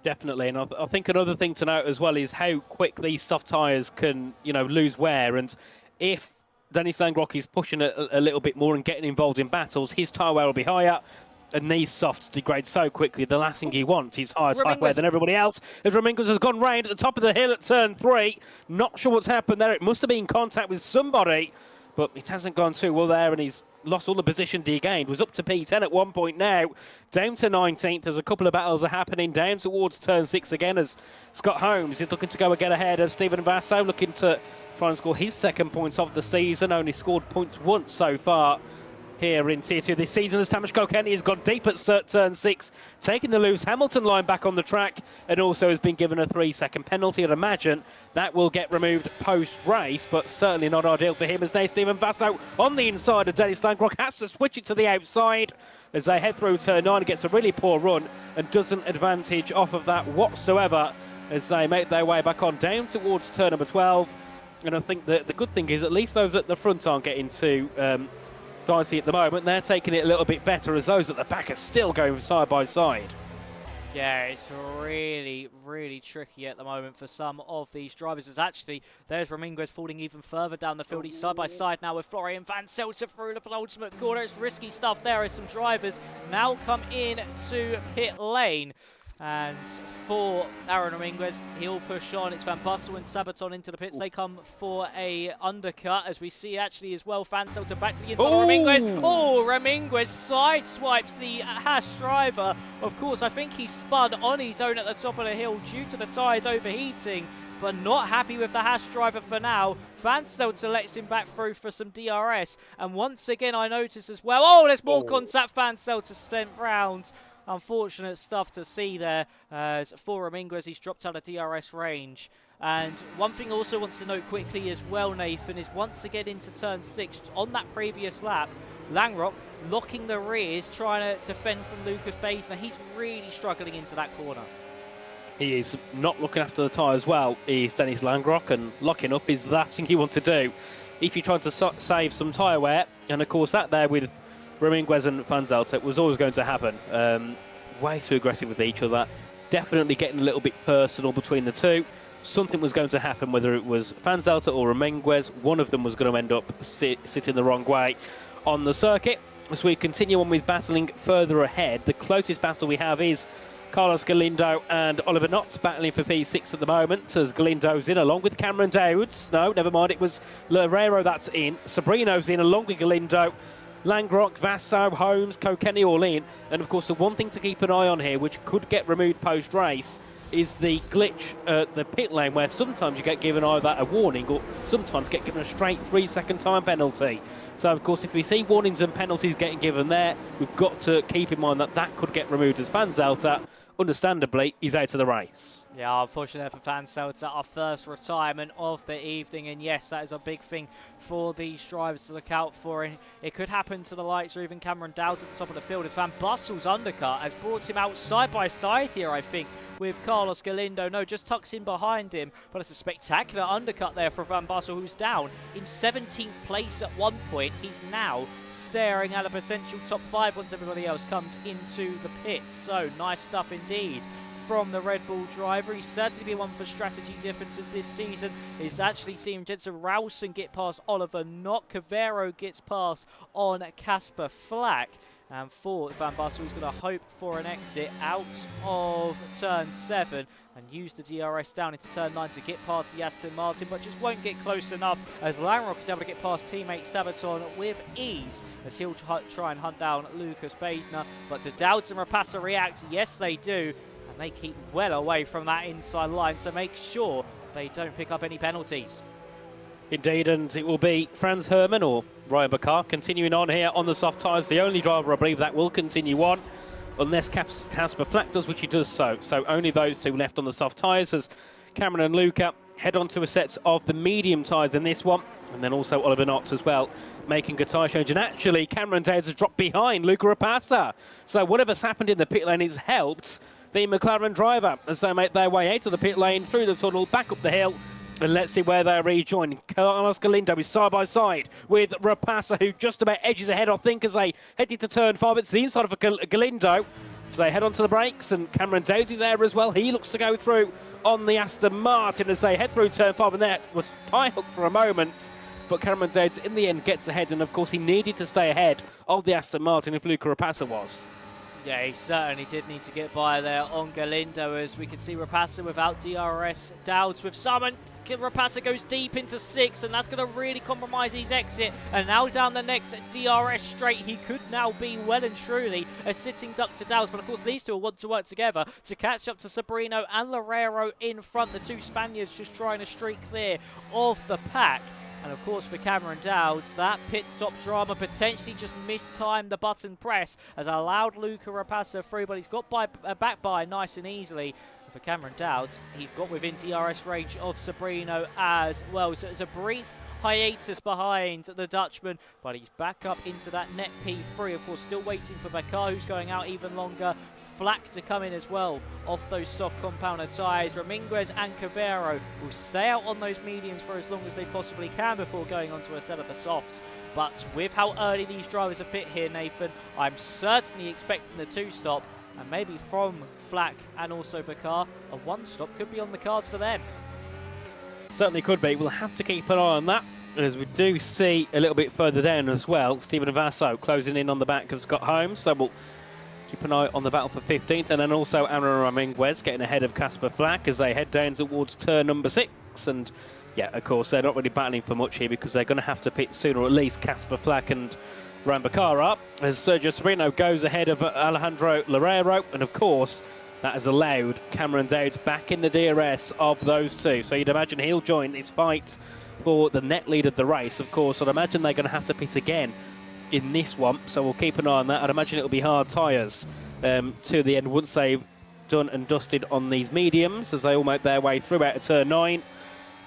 Definitely, and I think another thing to note as well is how quick these soft tyres can, lose wear. And if Dennis Langrock is pushing a little bit more and getting involved in battles, his tyre wear will be higher, and these softs degrade so quickly. The last thing he wants is higher tyre wear than everybody else. As Raminguez has gone round at the top of the hill at turn 3, not sure what's happened there. It must have been in contact with somebody, but it hasn't gone too well there, and he's lost all the position he gained. Was up to P10 at one point now, down to 19th. There's a couple of battles are happening down towards turn 6 again, as Scott Holmes is looking to go and get ahead of Stephen Vasso, looking to try and score his second points of the season. Only scored points once so far here in Tier 2 this season, as Tamas Kilkenny has gone deep at turn 6, taking the Lewis Hamilton line back on the track, and also has been given a 3-second penalty. I'd imagine that will get removed post-race, but certainly not ideal for him, as now Stephen Vasso on the inside of Dennis Langrock has to switch it to the outside as they head through turn 9. Gets a really poor run and doesn't advantage off of that whatsoever as they make their way back on down towards turn number 12. And I think that the good thing is at least those at the front aren't getting too dicey at the moment. They're taking it a little bit better, as those at the back are still going side by side. Yeah, it's really, really tricky at the moment for some of these drivers. As actually, there's Raminguez falling even further down the field. He's side by side now with Florian Van Zelter through the penultimate corner. It's risky stuff there as some drivers now come in to pit lane. And for Aaron Raminguez, he'll push on. It's Van Bussel and Sabaton into the pits. They come for a undercut, as we see actually as well. Van Zelter back to the inside of Raminguez. Oh, Raminguez sideswipes the Haas driver. Of course, I think he spun on his own at the top of the hill due to the tyres overheating, but not happy with the Haas driver for now. Van Zelter lets him back through for some DRS. And once again, I notice as well, oh, there's more contact. Van Zelter spent round. Unfortunate stuff to see there, as for Raminguez, he's dropped out of DRS range. And one thing I also want to note quickly as well, Nathan, is once again into turn 6, on that previous lap, Langrock locking the rears, trying to defend from Lucas Baesner. He's really struggling into that corner. He is not looking after the tyres well. He's Dennis Langrock, and locking up is the last thing you want to do if you're trying to save some tyre wear. And of course, that there with Raminguez and Van Zelter was always going to happen. Way too aggressive with each other. Definitely getting a little bit personal between the two. Something was going to happen, whether it was Van Zelter or Raminguez. One of them was going to end up sitting the wrong way on the circuit. As we continue on with battling further ahead, the closest battle we have is Carlos Galindo and Oliver Knott battling for P6 at the moment, as Galindo's in along with Cameron Dowds. No, never mind, it was Loureiro that's in. Sabrino's in along with Galindo. Langrock, Vasso, Holmes, Kilkenny all in. And of course, the one thing to keep an eye on here, which could get removed post-race, is the glitch at the pit lane, where sometimes you get given either a warning or sometimes get given a straight 3-second time penalty. So, of course, if we see warnings and penalties getting given there, we've got to keep in mind that that could get removed, as Van Zelter, understandably, is out of the race. Yeah, unfortunately for Van Zelter, our first retirement of the evening. And yes, that is a big thing for these drivers to look out for. And it could happen to the likes or even Cameron Dowd at the top of the field, as Van Bussel's undercut has brought him out side by side here, I think, with Carlos Galindo. No, just tucks in behind him. But it's a spectacular undercut there for Van Bussel, who's down in 17th place at one point. He's now staring at a potential top 5 once everybody else comes into the pit. So, nice stuff indeed from the Red Bull driver. He's certainly been one for strategy differences this season. It's actually seen Jensen Rowson get past Oliver Knott. Cavero gets past on Casper Flack. And for Van Bussel, he's going to hope for an exit out of turn 7 and use the DRS down into turn 9 to get past the Aston Martin, but just won't get close enough, as Langrock is able to get past teammate Sabaton with ease, as he'll try and hunt down Lucas Baesner. But do Dowds and Rapassa react? Yes, they do. And they keep well away from that inside line to make sure they don't pick up any penalties. Indeed, and it will be Franz Hermann, or Ryan Bakar continuing on here on the soft tyres. The only driver, I believe, that will continue on, unless Casper Flack does, which he does so. So only those two left on the soft tyres as Cameron and Luca head on to a set of the medium tyres in this one. And then also Oliver Knox as well, making a tyre change. And actually, Cameron Dowds has dropped behind Luca Rapassa. So whatever's happened in the pit lane has helped the McLaren driver as they make their way out of the pit lane, through the tunnel, back up the hill. And let's see where they rejoin. Carlos Galindo is side by side with Rapassa, who just about edges ahead, I think, as they head into turn 5. It's the inside of Galindo. So they head onto the brakes, and Cameron Dowds is there as well. He looks to go through on the Aston Martin as they head through turn 5, and there was tie hook for a moment. But Cameron Dowds in the end gets ahead, and of course he needed to stay ahead of the Aston Martin if Luca Rapassa was. Yeah, he certainly did need to get by there on Galindo, as we can see Rapassa without DRS, Dowds with Summon. Rapassa goes deep into 6, and that's going to really compromise his exit. And now down the next DRS straight, he could now be well and truly a sitting duck to Dowds. But of course, these two will want to work together to catch up to Sobrino and Loureiro in front. The two Spaniards just trying to streak clear of the pack. And of course for Cameron Dowds, that pit stop drama potentially just mistimed the button press as allowed Luca Rapassa through, but he's got back by nice and easily. And for Cameron Dowds, he's got within DRS range of Sobrino as well. So it's a brief hiatus behind the Dutchman, but he's back up into that net P3. Of course, still waiting for Bakar, who's going out even longer. Flack to come in as well off those soft compounder tyres. Ramirez and Cavero will stay out on those mediums for as long as they possibly can before going onto a set of the softs. But with how early these drivers have pit here, Nathan, I'm certainly expecting the 2-stop, and maybe from Flack and also Bakar, a 1-stop could be on the cards for them. Certainly could be. We'll have to keep an eye on that. And as we do see a little bit further down as well, Stephen Vasso closing in on the back of Scott Holmes. So we'll keep an eye on the battle for 15th. And then also Aaron Ramirez getting ahead of Casper Flack as they head down towards turn number 6. And yeah, of course, they're not really battling for much here because they're going to have to pit sooner, or at least Casper Flack and Bakar up, as Sergio Sobrino goes ahead of Alejandro Loureiro. And of course, that has allowed Cameron Dowds back in the DRS of those two. So you'd imagine he'll join this fight for the net lead of the race. Of course, I'd imagine they're going to have to pit again in this one. So we'll keep an eye on that. I'd imagine it'll be hard tyres to the end once they've done and dusted on these mediums as they all make their way through out of turn 9.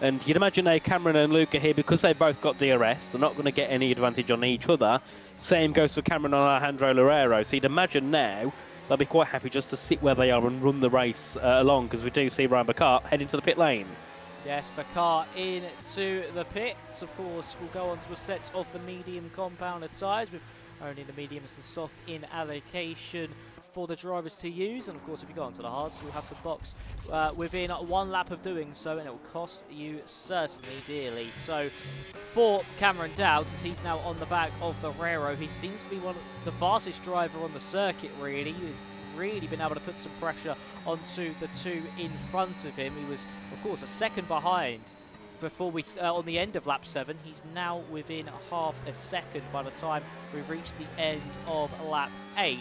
And you'd imagine Cameron and Luca here, because they've both got DRS, they're not going to get any advantage on each other. Same goes for Cameron and Alejandro Loureiro. So you'd imagine now they'll be quite happy just to sit where they are and run the race along, because we do see Ryan Bakar head into the pit lane. Yes, Bakar into the pits. Of course, we'll go on to a set of the medium compounder tyres with only the mediums and soft in allocation for the drivers to use. And of course, if you go onto the hards, you'll have to box within 1 lap of doing so, and it will cost you certainly dearly. So for Cameron Dowds, as he's now on the back of the Loureiro, he seems to be one of the fastest driver on the circuit, really. He's really been able to put some pressure onto the two in front of him. He was, of course, a second behind before we on the end of lap 7. He's now within half a second by the time we reach the end of lap 8.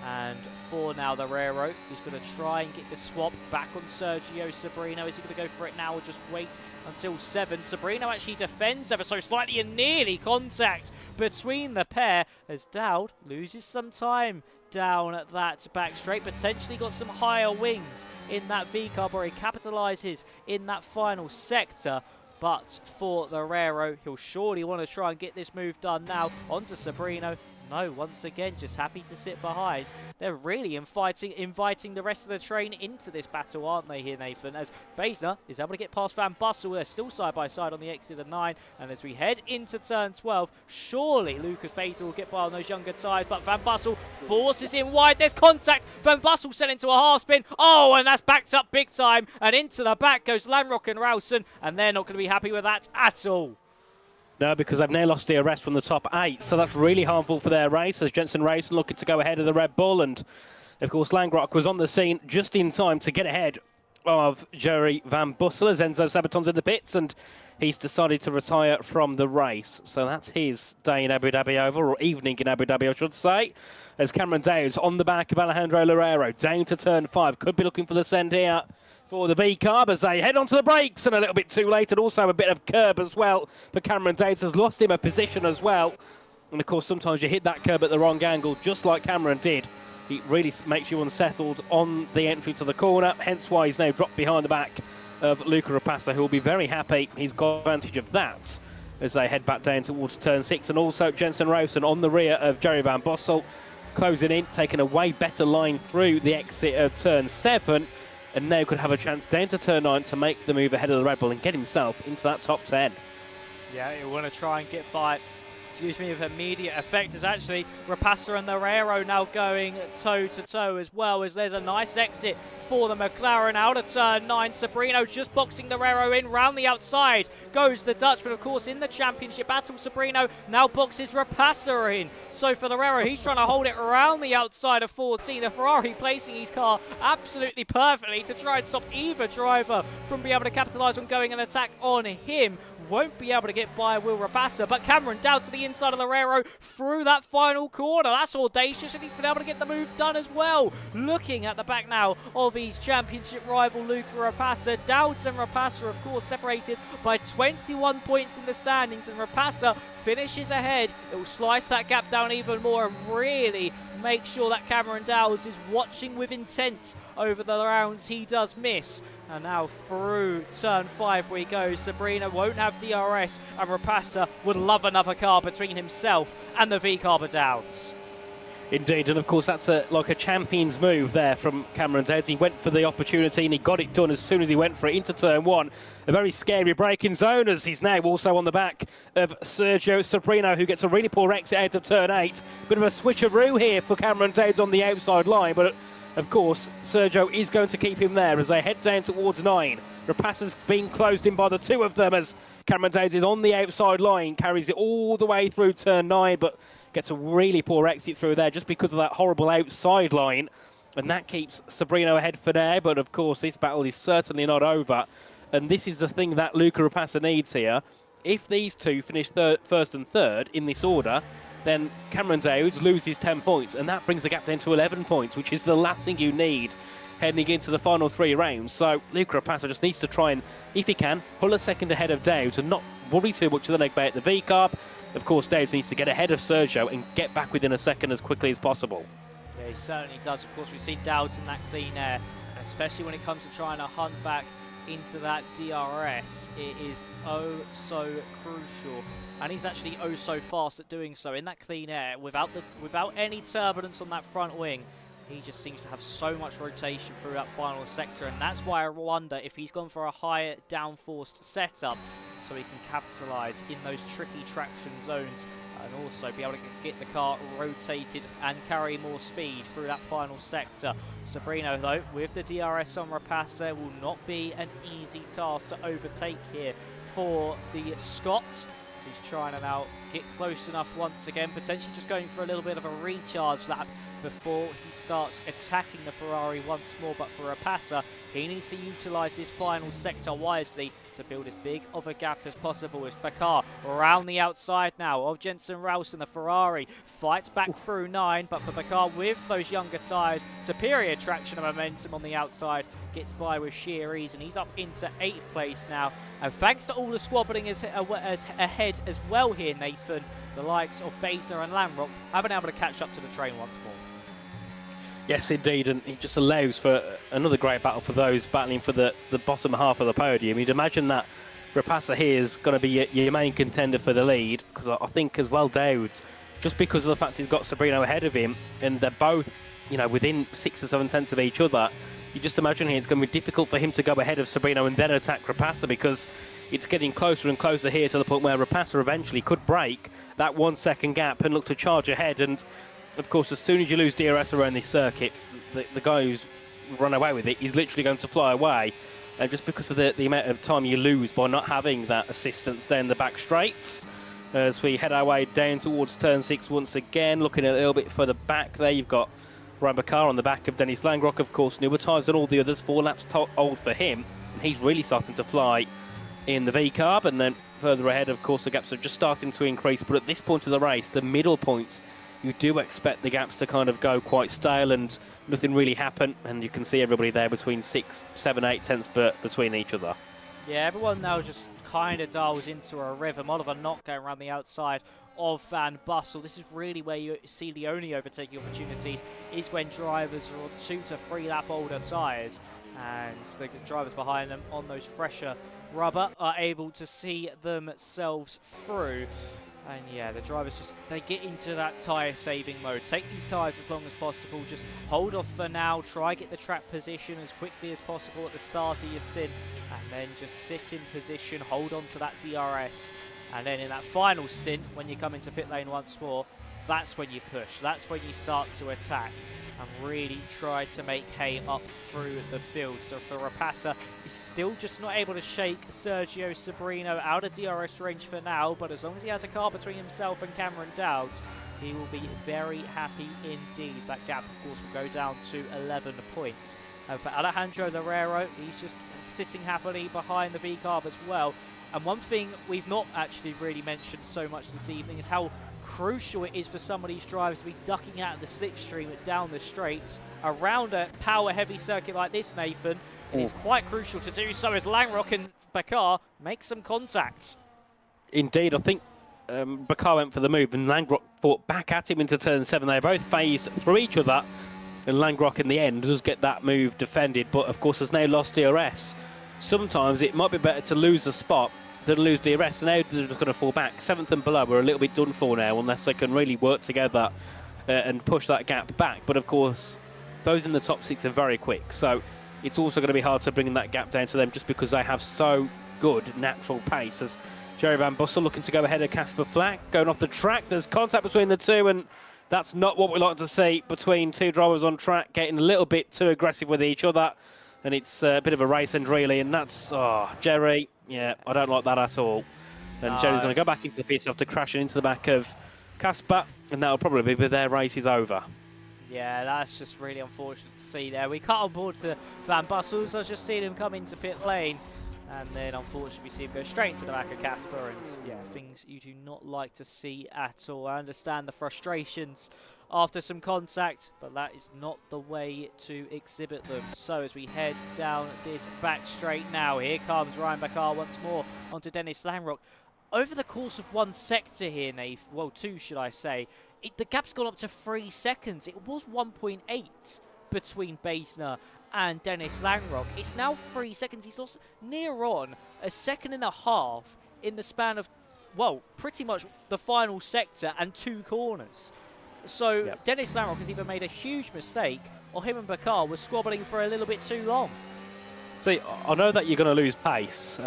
And for now, the Loureiro is going to try and get the swap back on Sergio Sobrino. Is he going to go for it now or just wait until 7? Sobrino actually defends ever so slightly, and nearly contact between the pair as Dowd loses some time down that back straight. Potentially got some higher wings in that V-carb where he capitalises in that final sector. But for the Loureiro, he'll surely want to try and get this move done now. Onto Sobrino. No, once again, just happy to sit behind. They're really inviting the rest of the train into this battle, aren't they here, Nathan? As Basner is able to get past Van Bussel. They're still side by side on the exit of 9. And as we head into turn 12, surely Lucas Basner will get by on those younger tyres. But Van Bussel forces him wide. There's contact. Van Bussel sent into a half spin. Oh, and that's backed up big time. And into the back goes Lanrock and Rowson. And they're not going to be happy with that at all. No, because they've now lost DRS from the top 8, so that's really harmful for their race, as Jensen Racing looking to go ahead of the Red Bull. And, of course, Langrock was on the scene just in time to get ahead of Jerry Van Bussel as Enzo Sabaton's in the pits, and he's decided to retire from the race. So that's his day in Abu Dhabi over, or evening in Abu Dhabi, I should say, as Cameron Dowds on the back of Alejandro Loureiro, down to turn 5. Could be looking for the send here. for the V-carb as they head onto the brakes, and a little bit too late, and also a bit of curb as well for Cameron Davis. Has lost him a position as well. And of course, sometimes you hit that curb at the wrong angle, just like Cameron did. It really makes you unsettled on the entry to the corner, hence why he's now dropped behind the back of Luca Rapassa, who will be very happy he's got advantage of that as they head back down towards turn 6. And also Jensen Rowson on the rear of Jerry Van Bossel, closing in, taking a way better line through the exit of turn 7, and now could have a chance down to turn 9 to make the move ahead of the Red Bull and get himself into that top 10. Yeah, you want to try and get by, with immediate effect, as actually Rapassa and Herrero now going toe-to-toe as well, as there's a nice exit for the McLaren out of turn 9. Sabrino just boxing Herrero in, round the outside goes the Dutch, but of course in the championship battle, Sabrino now boxes Rapassa in. So for Herrero, he's trying to hold it around the outside of 14. The Ferrari placing his car absolutely perfectly to try and stop either driver from being able to capitalise on going an attack on him. Won't be able to get by Will Rapassa, but Cameron down to the inside of Herrero through that final corner. That's audacious, and he's been able to get the move done as well. Looking at the back now of his championship rival Luca Rapassa. Dowds and Rapassa, of course, separated by 21 points in the standings, and Rapassa finishes ahead. It will slice that gap down even more and really make sure that Cameron Dowds is watching with intent over the rounds he does miss. And now through turn 5 we go. Sabrina won't have DRS, and Rapassa would love another car between himself and the V-Carb Dowds. Indeed, and of course that's like a champion's move there from Cameron Dowds. He went for the opportunity and he got it done as soon as he went for it into turn 1. A very scary braking zone, as he's now also on the back of Sergio Sabrino, who gets a really poor exit out of turn 8. Bit of a switcheroo here for Cameron Dowds on the outside line, but of course, Sergio is going to keep him there as they head down towards 9. Rapassa's being closed in by the two of them as Cameron Dowds is on the outside line, carries it all the way through turn 9, but gets a really poor exit through there just because of that horrible outside line. And that keeps Sabrino ahead for now, but of course this battle is certainly not over. And this is the thing that Luca Rapassa needs here. If these two finish first and third in this order, then Cameron Dowds loses 10 points, and that brings the gap down to 11 points, which is the last thing you need heading into the final 3 rounds. So Luca Rapassa just needs to try and, if he can, pull a second ahead of Dowds and not worry too much about the V-Carb. Of course, Dowds needs to get ahead of Sergio and get back within a second as quickly as possible. Yeah, he certainly does. Of course, we've seen Dowds in that clean air, especially when it comes to trying to hunt back into that DRS. It is oh so crucial, and he's actually oh so fast at doing so in that clean air without any turbulence on that front wing. He just seems to have so much rotation through that final sector, and that's why I wonder if he's gone for a higher downforced setup so he can capitalise in those tricky traction zones and also be able to get the car rotated and carry more speed through that final sector. Sabrino, though, with the DRS on Rapassa, will not be an easy task to overtake here for the Scots. He's trying to now get close enough once again, potentially just going for a little bit of a recharge lap before he starts attacking the Ferrari once more. But for Rapassa, he needs to utilise this final sector wisely to build as big of a gap as possible. As Bakar around the outside now of Jensen Rowson, the Ferrari fights back through 9, but for Bakar with those younger tyres, superior traction and momentum on the outside, gets by with sheer ease, and he's up into 8th place now. And thanks to all the squabbling as ahead as well here, Nathan, the likes of Basner and Lamrock have been able to catch up to the train once more. Yes, indeed, and it just allows for another great battle for those battling for the bottom half of the podium. You'd imagine that Rapassa here is going to be your main contender for the lead, because I think as well Dowds, just because of the fact he's got Sabrino ahead of him, and they're both, you know, within 6 or 7 tenths of each other, you just imagine here it's going to be difficult for him to go ahead of Sabrino and then attack Rapassa, because it's getting closer and closer here to the point where Rapassa eventually could break that 1 second gap and look to charge ahead. And of course, as soon as you lose DRS around this circuit, the guy who's run away with it is literally going to fly away. And just because of the amount of time you lose by not having that assistance down the back straights, as we head our way down towards turn 6 once again, looking a little bit further back there, you've got Ryan Bakar on the back of Dennis Langrock, of course, newer tyres than all the others, 4 laps old for him, and he's really starting to fly in the V-Carb. And then further ahead, of course, the gaps are just starting to increase, but at this point of the race, the middle points you do expect the gaps to kind of go quite stale and nothing really happen, and you can see everybody there between 6, 7, 8 tenths between each other. Yeah, everyone now just kind of dials into a rhythm. Oliver not going around the outside of Van Bussel. This is really where you see the only overtaking opportunities is when drivers are on 2 to 3 lap older tyres, and the drivers behind them on those fresher rubber are able to see themselves through. And yeah, the drivers just, they get into that tyre saving mode. Take these tyres as long as possible, just hold off for now, try get the track position as quickly as possible at the start of your stint, and then just sit in position, hold on to that DRS, and then in that final stint, when you come into pit lane once more, that's when you push, that's when you start to attack and really try to make hay up through the field. So for Rapassa, he's still just not able to shake Sergio Sabrino out of DRS range for now, but as long as he has a car between himself and Cameron Dowd, he will be very happy indeed. That gap, of course, will go down to 11 points. And for Alejandro Lerrero, he's just sitting happily behind the V-carb as well. And one thing we've not actually really mentioned so much this evening is how crucial it is for some of these drivers to be ducking out of the slipstream down the straights around a power-heavy circuit like this, Nathan. It is quite crucial to do so as Langrock and Bakar make some contact. Indeed, I think Bakar went for the move and Langrock fought back at him into turn 7. They both phased through each other, and Langrock in the end does get that move defended, but of course has now lost DRS. Sometimes it might be better to lose a spot than lose DRS. Now they're going to fall back. 7th and below are a little bit done for now unless they can really work together and push that gap back. But of course, those in the top 6 are very quick, so it's also going to be hard to bring that gap down to them just because they have so good natural pace. As Jerry Van Bussel looking to go ahead of Casper Flack, going off the track. There's contact between the two, and that's not what we like to see between two drivers on track, getting a little bit too aggressive with each other. And it's a bit of a race end, really, and that's, Jerry, yeah, I don't like that at all. And Jerry's going to go back into the pits after crashing into the back of Casper, and that'll probably be their race is over. Yeah, that's just really unfortunate to see there. We cut on board to Van Bussel, so I was just seeing him come into pit lane, and then unfortunately we see him go straight into the back of Casper, and yeah, things you do not like to see at all. I understand the frustrations after some contact, but that is not the way to exhibit them. So as we head down this back straight now, here comes Ryan Bakar once more onto Dennis Langrock. Over the course of one sector here, Nath, well, 2 should I say, the gap's gone up to 3 seconds. It was 1.8 between Basner and Dennis Langrock. It's now 3 seconds. He's also near on a 1.5 seconds in the span of, well, pretty much the final sector and 2 corners. So yep. Dennis Langrock has either made a huge mistake or him and Bakar were squabbling for a little bit too long. See, I know that you're going to lose pace,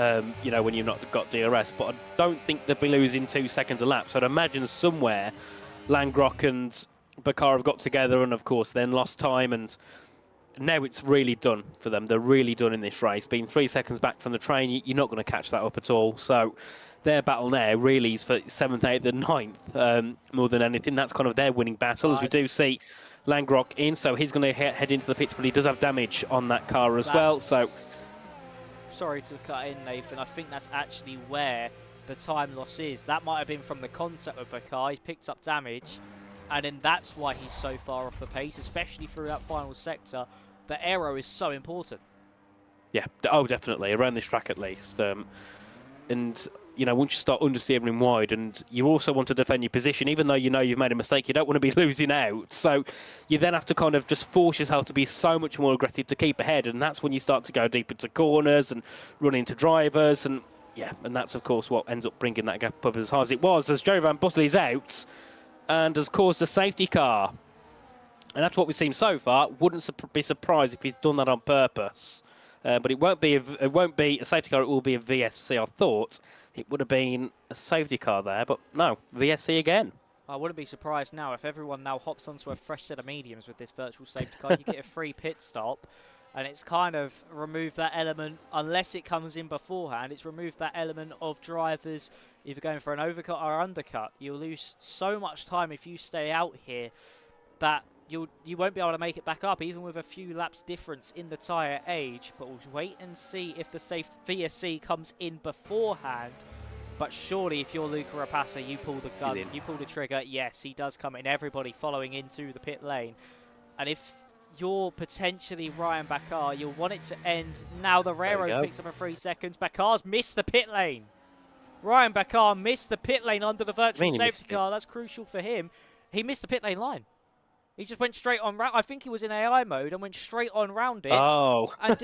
you know, when you've not got DRS, but I don't think they'll be losing 2 seconds a lap. So I'd imagine somewhere Langrock and Bakar have got together and, of course, then lost time, and now it's really done for them. They're really done in this race. Being 3 seconds back from the train, you're not going to catch that up at all. So their battle now really is for 7th, 8th and 9th more than anything. That's kind of their winning battle, as we do see Langrock in. So he's going to head into the pits, but he does have damage on that car as well. So sorry to cut in, Nathan. I think that's actually where the time loss is. That might have been from the contact with Bakar. He's picked up damage, and then that's why he's so far off the pace, especially through that final sector. The aero is so important. Yeah, oh, definitely, around this track at least. And, you know, once you start understeering wide, and you also want to defend your position, even though you know you've made a mistake, you don't want to be losing out. So you then have to kind of just force yourself to be so much more aggressive to keep ahead, and that's when you start to go deep into corners and run into drivers, and yeah, and that's, of course, what ends up bringing that gap up as high as it was, as Joe Van Bussel is out and has caused a safety car. And that's what we've seen so far. Wouldn't be surprised if he's done that on purpose. But it won't be a safety car, it will be a VSC. I thought it would have been a safety car there, but no, VSC again. I wouldn't be surprised now if everyone now hops onto a fresh set of mediums with this virtual safety car. You get a free pit stop, and it's kind of removed that element, unless it comes in beforehand, it's removed that element of drivers either going for an overcut or undercut. You'll lose so much time if you stay out here that you won't be able to make it back up, even with a few laps difference in the tyre age. But we'll wait and see if the safe VSC comes in beforehand. But surely if you're Luca Rapace, you pull the gun, you pull the trigger. Yes, he does come in. Everybody following into the pit lane. And if you're potentially Ryan Bakar, you'll want it to end now. The Rero picks up a 3 seconds. Bakar's missed the pit lane. Ryan Bakar missed the pit lane under the virtual safety car. That's crucial for him. He missed the pit lane line. He just went straight on round. I think he was in AI mode and went straight on round it. Oh. And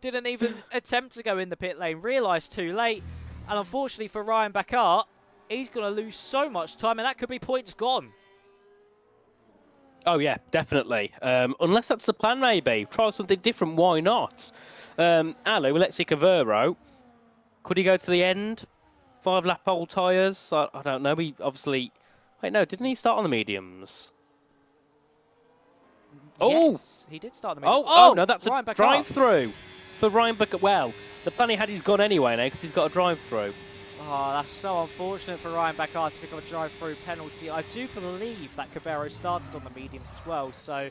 didn't even attempt to go in the pit lane. Realised too late. And unfortunately for Ryan Bakar, he's going to lose so much time, and that could be points gone. Oh, yeah, definitely. Unless that's the plan, maybe. Try something different, why not? Alu, Alexi Cavero, could he go to the end? 5-lap old tyres? I don't know. He obviously... Wait, no, didn't he start on the mediums? Yes, he did start the mediums. Oh, no, that's a drive-through for Ryan Bakar. Well, the plan he had is gone anyway now because he's got a drive-through. Oh, that's so unfortunate for Ryan Bakar to pick up a drive-through penalty. I do believe that Cavero started on the mediums as well, so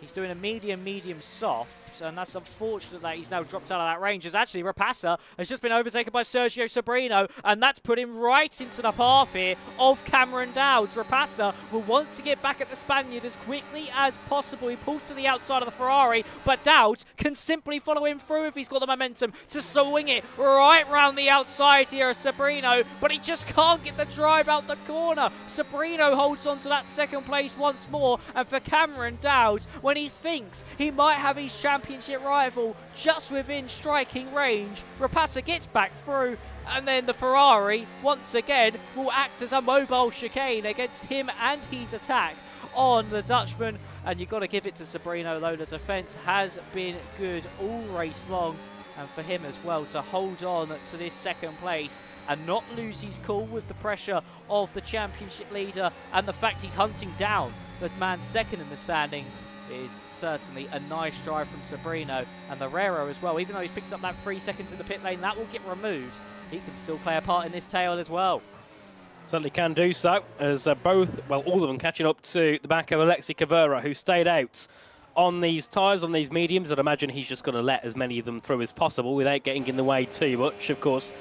he's doing a medium soft, and that's unfortunate that he's now dropped out of that range. As actually Rapace has just been overtaken by Sergio Sobrino, and that's put him right into the path here of Cameron Dowds. Rapace will want to get back at the Spaniard as quickly as possible. He pulls to the outside of the Ferrari, but Dowds can simply follow him through if he's got the momentum to swing it right round the outside here of Sobrino, but he just can't get the drive out the corner. Sobrino holds on to that second place once more, and for Cameron Dowds, when he thinks he might have his championship rival just within striking range, Rapace gets back through, and then the Ferrari once again will act as a mobile chicane against him and his attack on the Dutchman. And you've got to give it to Sobrino, though. The defence has been good all race long, and for him as well to hold on to this second place and not lose his cool with the pressure of the championship leader and the fact he's hunting down the man second in the standings is certainly a nice drive from Sobrino. And the Rero as well, even though he's picked up that 3 seconds in the pit lane, that will get removed. He can still play a part in this tail as well. Certainly can do so, as all of them catching up to the back of Alexi Cavero, who stayed out on these tyres, on these mediums. I'd imagine he's just going to let as many of them through as possible without getting in the way too much. Of course,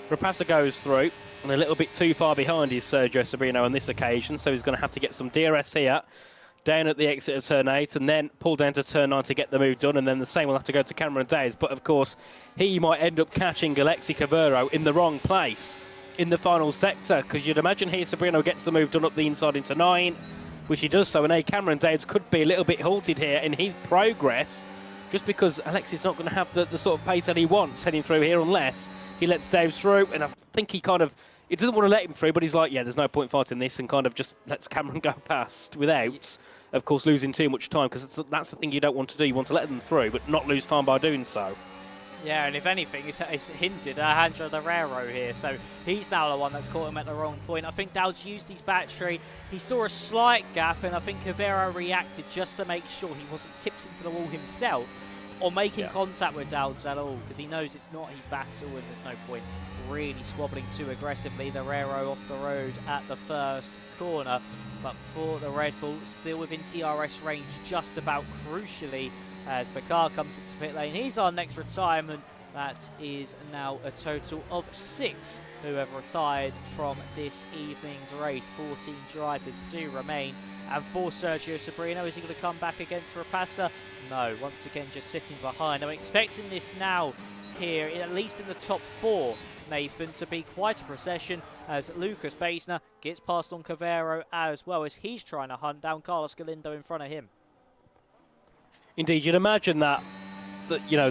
Rapace goes through, and a little bit too far behind is Sergio Sobrino on this occasion, so he's going to have to get some DRS here, down at the exit of turn 8, and then pull down to turn 9 to get the move done, and then the same will have to go to Cameron Dowds. But of course, he might end up catching Alexi Cavero in the wrong place in the final sector, because you'd imagine here Sobrino gets the move done up the inside into 9, which he does so, and Cameron Dowds could be a little bit halted here in his progress, just because Alexi's not going to have the sort of pace that he wants heading through here unless he lets Dowds through. And I think he doesn't want to let him through, but he's like, yeah, there's no point fighting this, and kind of just lets Cameron go past without, of course, losing too much time, because that's the thing you don't want to do. You want to let them through, but not lose time by doing so. Yeah, and if anything, it's hindered Alejandro Guerrero here, so he's now the one that's caught him at the wrong point. I think Dowds used his battery, he saw a slight gap, and I think Guerrero reacted just to make sure he wasn't tipped into the wall himself or making contact with Dowds at all, because he knows it's not his battle and there's no point really squabbling too aggressively. Guerrero off the road at the first corner, but for the Red Bull, still within DRS range just about crucially, as Bakar comes into pit lane. He's our next retirement. That is now a total of 6 who have retired from this evening's race. 14 drivers do remain. And for Sergio Sobrino, is he going to come back against Rapace? No, once again just sitting behind. I'm expecting this now here, at least in the top 4, Nathan, to be quite a procession, as Lucas Basner gets past on Cavero as well, as he's trying to hunt down Carlos Galindo in front of him. Indeed, you'd imagine that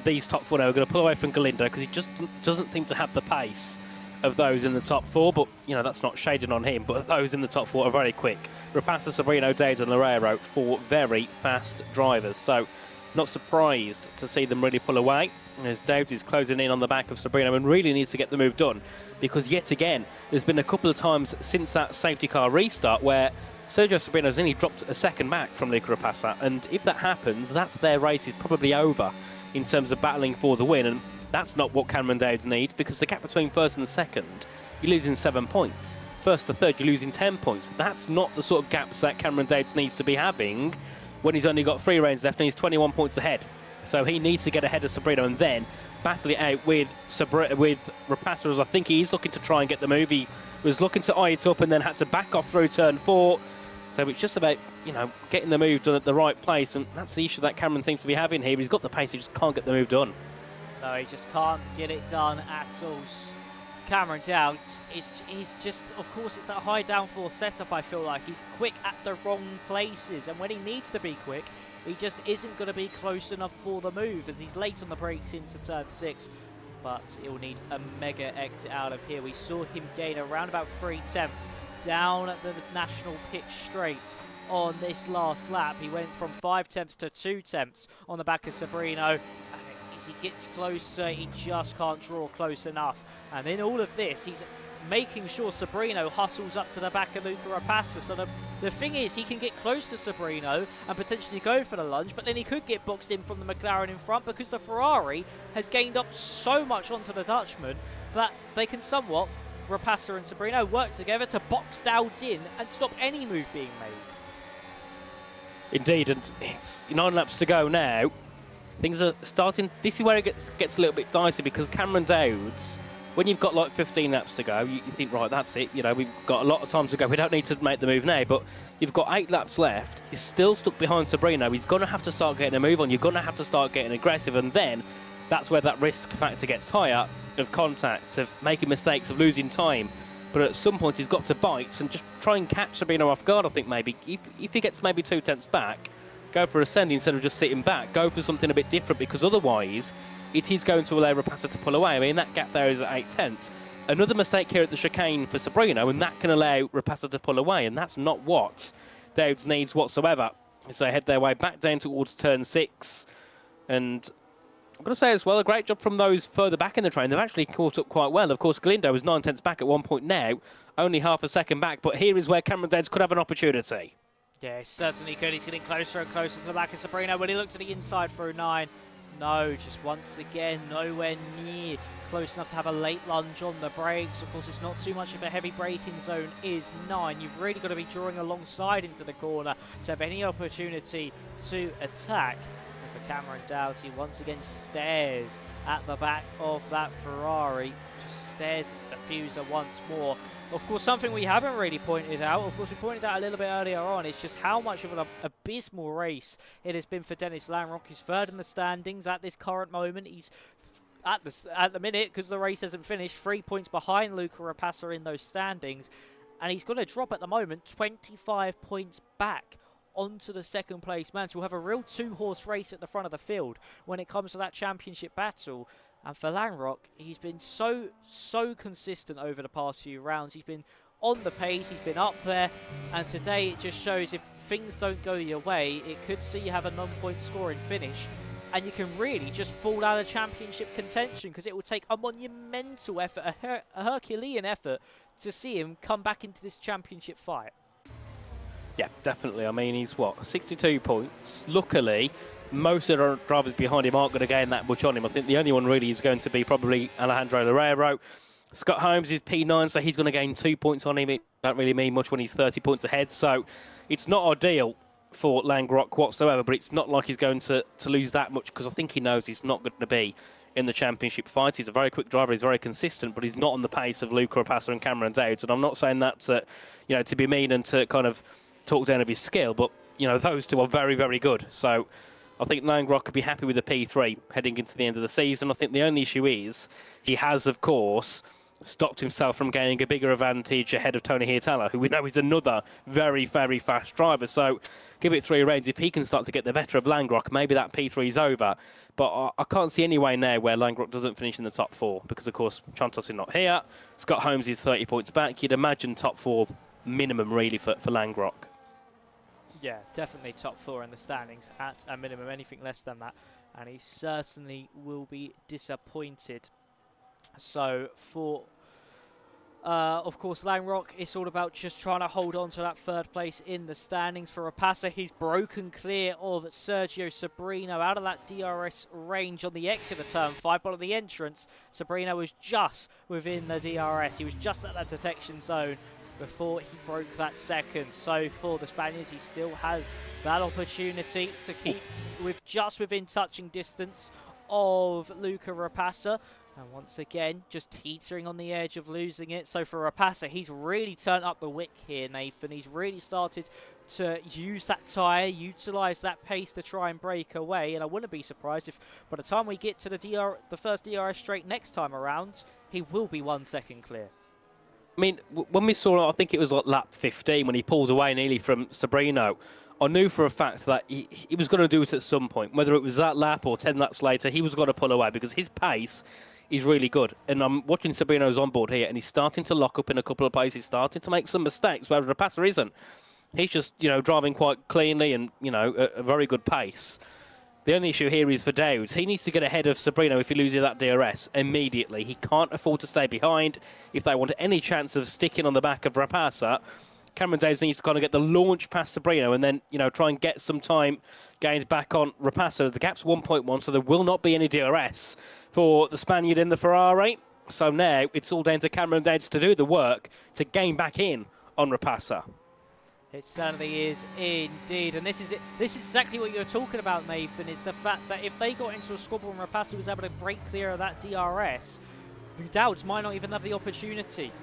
these top 4 now are going to pull away from Galindo, because he just doesn't seem to have the pace of those in the top 4, but that's not shading on him, but those in the top 4 are very quick. Rapace, Sobrino, Dowds and Loureiro, 4 very fast drivers, so not surprised to see them really pull away, as Dowds is closing in on the back of Sobrino and really needs to get the move done, because yet again there's been a couple of times since that safety car restart where Sergio Sobrino's only dropped a second back from Luca Rapace, and if that happens, that's their race is probably over in terms of battling for the win, and that's not what Cameron Dowds needs, because the gap between first and second, you're losing 7 points. First to third, you're losing 10 points. That's not the sort of gaps that Cameron Dowds needs to be having when he's only got 3 rounds left and he's 21 points ahead. So he needs to get ahead of Sobrino and then battle it out with Rapassa, as I think he is looking to try and get the move. He was looking to eye it up and then had to back off through turn 4. So it's just about, getting the move done at the right place, and that's the issue that Cameron seems to be having here. He's got the pace, he just can't get the move done. No, he just can't get it done at all. Cameron Dowds, he's just, of course, it's that high downforce setup, I feel like. He's quick at the wrong places, and when he needs to be quick, he just isn't going to be close enough for the move, as he's late on the brakes into turn 6. But he'll need a mega exit out of here. We saw him gain around about 3 tenths down at the national pitch straight on this last lap. He went from 5 tenths to 2 tenths on the back of Sabrino. And as he gets closer, he just can't draw close enough. And in all of this, he's making sure Sabrino hustles up to the back of Luca Rapassa. So the thing is, he can get close to Sabrino and potentially go for the lunge, but then he could get boxed in from the McLaren in front, because the Ferrari has gained up so much onto the Dutchman that they can somewhat, Rapassa and Sabrino, work together to box Dowds in and stop any move being made. Indeed, and it's 9 laps to go now. Things are starting. This is where it gets a little bit dicey, because Cameron Dowds, when you've got like 15 laps to go, you think, right, that's it. We've got a lot of time to go. We don't need to make the move now, but you've got 8 laps left. He's still stuck behind Sabrino. He's going to have to start getting a move on. You're going to have to start getting aggressive, and then that's where that risk factor gets higher, of contact, of making mistakes, of losing time. But at some point, he's got to bite and just try and catch Sabrino off guard, I think, maybe. If he gets maybe 2 tenths back, go for a send instead of just sitting back. Go for something a bit different, because otherwise it is going to allow Rapassa to pull away. I mean, that gap there is at 8 tenths. Another mistake here at the chicane for Sabrino, and that can allow Rapassa to pull away, and that's not what Dowds needs whatsoever. So they head their way back down towards turn 6. And I'm going to say as well, a great job from those further back in the train. They've actually caught up quite well. Of course, Galindo was 9 tenths back at one point now, only half a second back, but here is where Cameron Dowds could have an opportunity. Yeah, certainly could. He's getting closer and closer to the back of Sabrino. When he looked to the inside through 9, no, just once again, nowhere near close enough to have a late lunge on the brakes. Of course, it's not too much if a heavy braking zone is 9. You've really got to be drawing alongside into the corner to have any opportunity to attack. And for Cameron Dowds, he once again stares at the back of that Ferrari, just stares at the diffuser once more. Of course, something we haven't really pointed out, of course we pointed out a little bit earlier on, is just how much of an abysmal race it has been for Dennis Langrock. He's third in the standings at this current moment. He's at the minute, because the race hasn't finished, 3 points behind Luca Rapassa in those standings, and he's going to drop at the moment 25 points back onto the second place man. So we'll have a real 2-horse race at the front of the field when it comes to that championship battle. And for Langrock, he's been so consistent over the past few rounds. He's been on the pace, he's been up there, and today it just shows if things don't go your way, it could see you have a non-point scoring finish, and you can really just fall out of championship contention, because it will take a monumental effort, a Herculean effort, to see him come back into this championship fight. Yeah, definitely. I mean, he's, 62 points. Luckily, most of the drivers behind him aren't going to gain that much on him. I think the only one really is going to be probably Alejandro Loureiro. Scott Holmes is P9, so he's going to gain 2 points on him. It don't really mean much when he's 30 points ahead. So it's not ideal for Langrock whatsoever, but it's not like he's going to lose that much, because I think he knows he's not going to be in the championship fight. He's a very quick driver, he's very consistent, but he's not on the pace of Luca Rapassa and Cameron Dowds. And I'm not saying that to be mean and to kind of talk down of his skill, but those two are very, very good. So I think Langrock could be happy with the P3 heading into the end of the season. I think the only issue is he has, of course, stopped himself from gaining a bigger advantage ahead of Tony Hietala, who we know is another very, very fast driver. So give it 3 rounds. If he can start to get the better of Langrock, maybe that P3 is over. But I can't see any way now where Langrock doesn't finish in the top 4, because, of course, Chantos is not here. Scott Holmes is 30 points back. You'd imagine top 4 minimum, really, for Langrock. Yeah, definitely top 4 in the standings at a minimum. Anything less than that, and he certainly will be disappointed. So for, of course, Langrock, it's all about just trying to hold on to that 3rd place in the standings. For Rapassa, he's broken clear of Sergio Sabrino out of that DRS range on the exit of turn 5, but on the entrance, Sabrino was just within the DRS. He was just at that detection zone before he broke that second. So for the Spaniard, he still has that opportunity to keep just within touching distance of Luca Rapassa. And once again, just teetering on the edge of losing it. So for Rapassa, he's really turned up the wick here, Nathan. He's really started to use that tyre, utilise that pace to try and break away. And I wouldn't be surprised if by the time we get to the first DRS straight next time around, he will be 1 second clear. I mean, when we saw, I think it was like lap 15 when he pulled away nearly from Sabrino, I knew for a fact that he was going to do it at some point. Whether it was that lap or 10 laps later, he was going to pull away because his pace is really good. And I'm watching Sabrino's on board here, and he's starting to lock up in a couple of places, starting to make some mistakes where Rapassa isn't. He's just, driving quite cleanly and, at a very good pace. The only issue here is for Dowds. He needs to get ahead of Sabrino if he loses that DRS immediately. He can't afford to stay behind. If they want any chance of sticking on the back of Rapassa, Cameron Dowds needs to kind of get the launch past Sabrino and then, try and get some time gained back on Rapassa. The gap's 1.1, so there will not be any DRS for the Spaniard in the Ferrari. So now it's all down to Cameron Dowds to do the work to gain back in on Rapassa. It certainly is indeed, and this is exactly what you're talking about, Nathan. It's the fact that if they got into a squabble and Rapassa was able to break clear of that DRS, Dowds might not even have the opportunity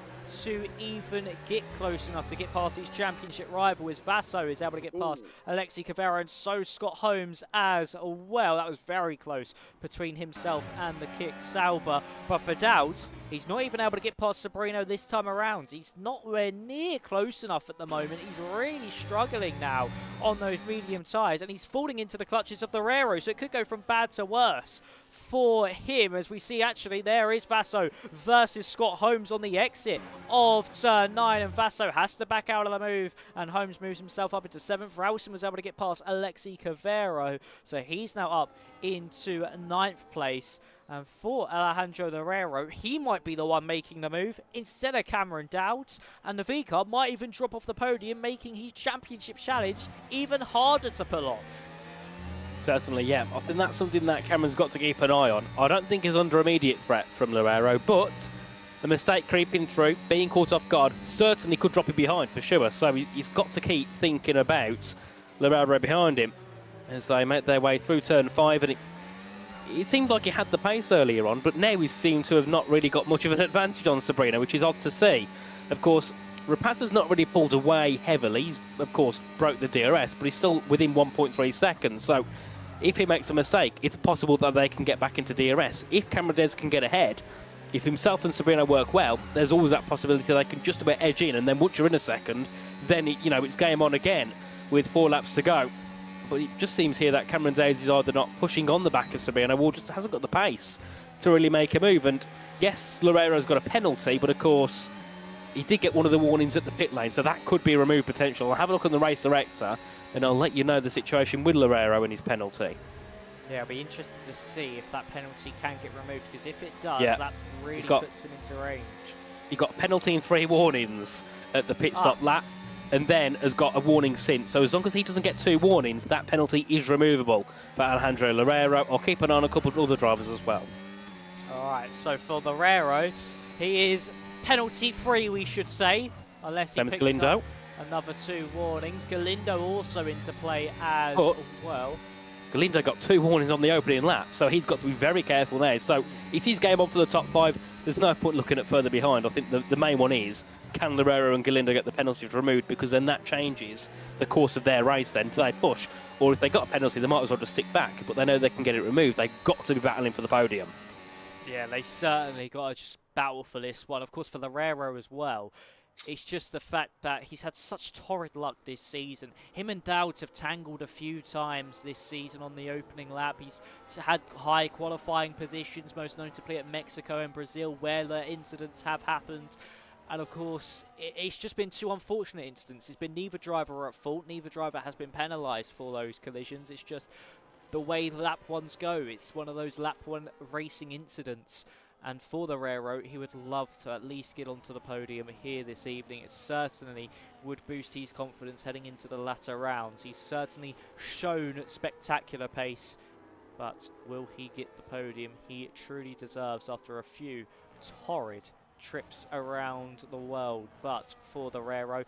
to even get close enough to get past his championship rival, as Vasso is able to get past Alexi Cavero, and so Scott Holmes as well. That was very close between himself and the Kick Sauber. But for Dowds, he's not even able to get past Sabrino this time around. He's nowhere near close enough at the moment. He's really struggling now on those medium tyres, and he's falling into the clutches of the Rero, so it could go from bad to worse for him, as we see actually there is Vasso versus Scott Holmes on the exit of turn 9, and Vasso has to back out of the move, and Holmes moves himself up into 7th. Ralston was able to get past Alexi Cavero, so he's now up into 9th place. And for Alejandro Herrero, he might be the one making the move instead of Cameron Dowds, and the V-Car might even drop off the podium, making his championship challenge even harder to pull off. Certainly, yeah. I think that's something that Cameron's got to keep an eye on. I don't think he's under immediate threat from Herrero, but the mistake creeping through, being caught off guard, certainly could drop him behind for sure. So he's got to keep thinking about Herrero behind him as they make their way through turn 5. And it seemed like he had the pace earlier on, but now he seemed to have not really got much of an advantage on Sabrino, which is odd to see. Of course, Rapassa's not really pulled away heavily. He's, of course, broke the DRS, but he's still within 1.3 seconds. So if he makes a mistake, it's possible that they can get back into DRS. If Cameron Dowds can get ahead, if himself and Sabrino work well, there's always that possibility they can just about edge in, and then once you're in a second, then it's game on again with 4 laps to go. But it just seems here that Cameron Dowds is either not pushing on the back of Sabrino or just hasn't got the pace to really make a move. And yes, Herrero's got a penalty, but of course he did get one of the warnings at the pit lane, so that could be removed potential. I'll have a look on the race director and I'll let you know the situation with Herrero and his penalty. Yeah, I'll be interested to see if that penalty can get removed, because if it does, that really puts him into range. He got a penalty and 3 warnings at the pit stop lap, and then has got a warning since. So as long as he doesn't get 2 warnings, that penalty is removable for Alejandro Herrero. I'll keep an eye on a couple of other drivers as well. All right, so for the Herrero, he is penalty-free, we should say, unless he picks up another 2 warnings. Galindo also into play as well. Galindo got 2 warnings on the opening lap, so he's got to be very careful there. So it's his game on for the top 5. There's no point looking at further behind. I think the main one is, can Herrero and Galindo get the penalties removed? Because then that changes the course of their race then. Do they push? Or if they got a penalty, they might as well just stick back. But they know they can get it removed. They've got to be battling for the podium. Yeah, they certainly got to just battle for this one. Of course, for the Herrero as well. It's just the fact that he's had such torrid luck this season. Him and Dowds have tangled a few times this season on the opening lap. He's had high qualifying positions, most notably at Mexico and Brazil, where the incidents have happened. And of course, it's just been 2 unfortunate incidents. It's been neither driver at fault. Neither driver has been penalised for those collisions. It's just the way the lap 1s go. It's one of those lap 1 racing incidents. And for the Herrero, he would love to at least get onto the podium here this evening. It certainly would boost his confidence heading into the latter rounds. He's certainly shown spectacular pace, but will he get the podium he truly deserves after a few torrid trips around the world? But for the Herrero,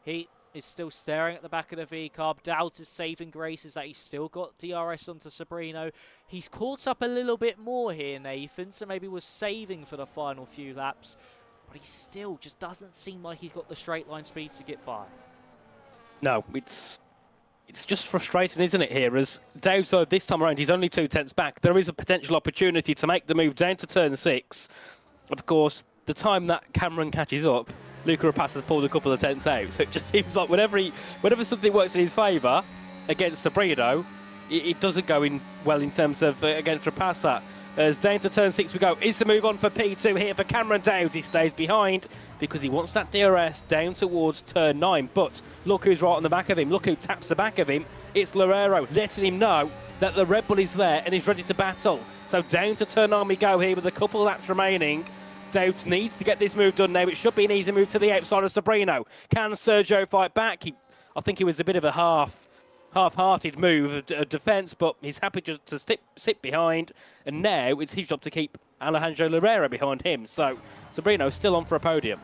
He is still staring at the back of the V-carb. Dowd's his saving grace is that he's still got DRS onto Sabrino. He's caught up a little bit more here, Nathan, so maybe was saving for the final few laps. But he still just doesn't seem like he's got the straight line speed to get by. No, it's just frustrating, isn't it, here? As Dowd, though, this time around, he's only 2/10 back. There is a potential opportunity to make the move down to turn 6. Of course, the time that Cameron catches up, Luca Rapace has pulled a couple of tenths out. So it just seems like whenever something works in his favour against Sabrino, it doesn't go in well in terms of against Rapace. As down to turn 6 we go. Is the move on for P2 here for Cameron Dowd. He stays behind because he wants that DRS down towards turn 9. But look who's right on the back of him. Look who taps the back of him. It's Loureiro, letting him know that the Red Bull is there and he's ready to battle. So down to turn 9 we go here with a couple of laps remaining. Dowd needs to get this move done now. It should be an easy move to the outside of Sabrino. Can Sergio fight back? I think he was a bit of a half-hearted move of defence, but he's happy just to sit behind. And now it's his job to keep Alejandro Loureiro behind him. So Sabrino's still on for a podium.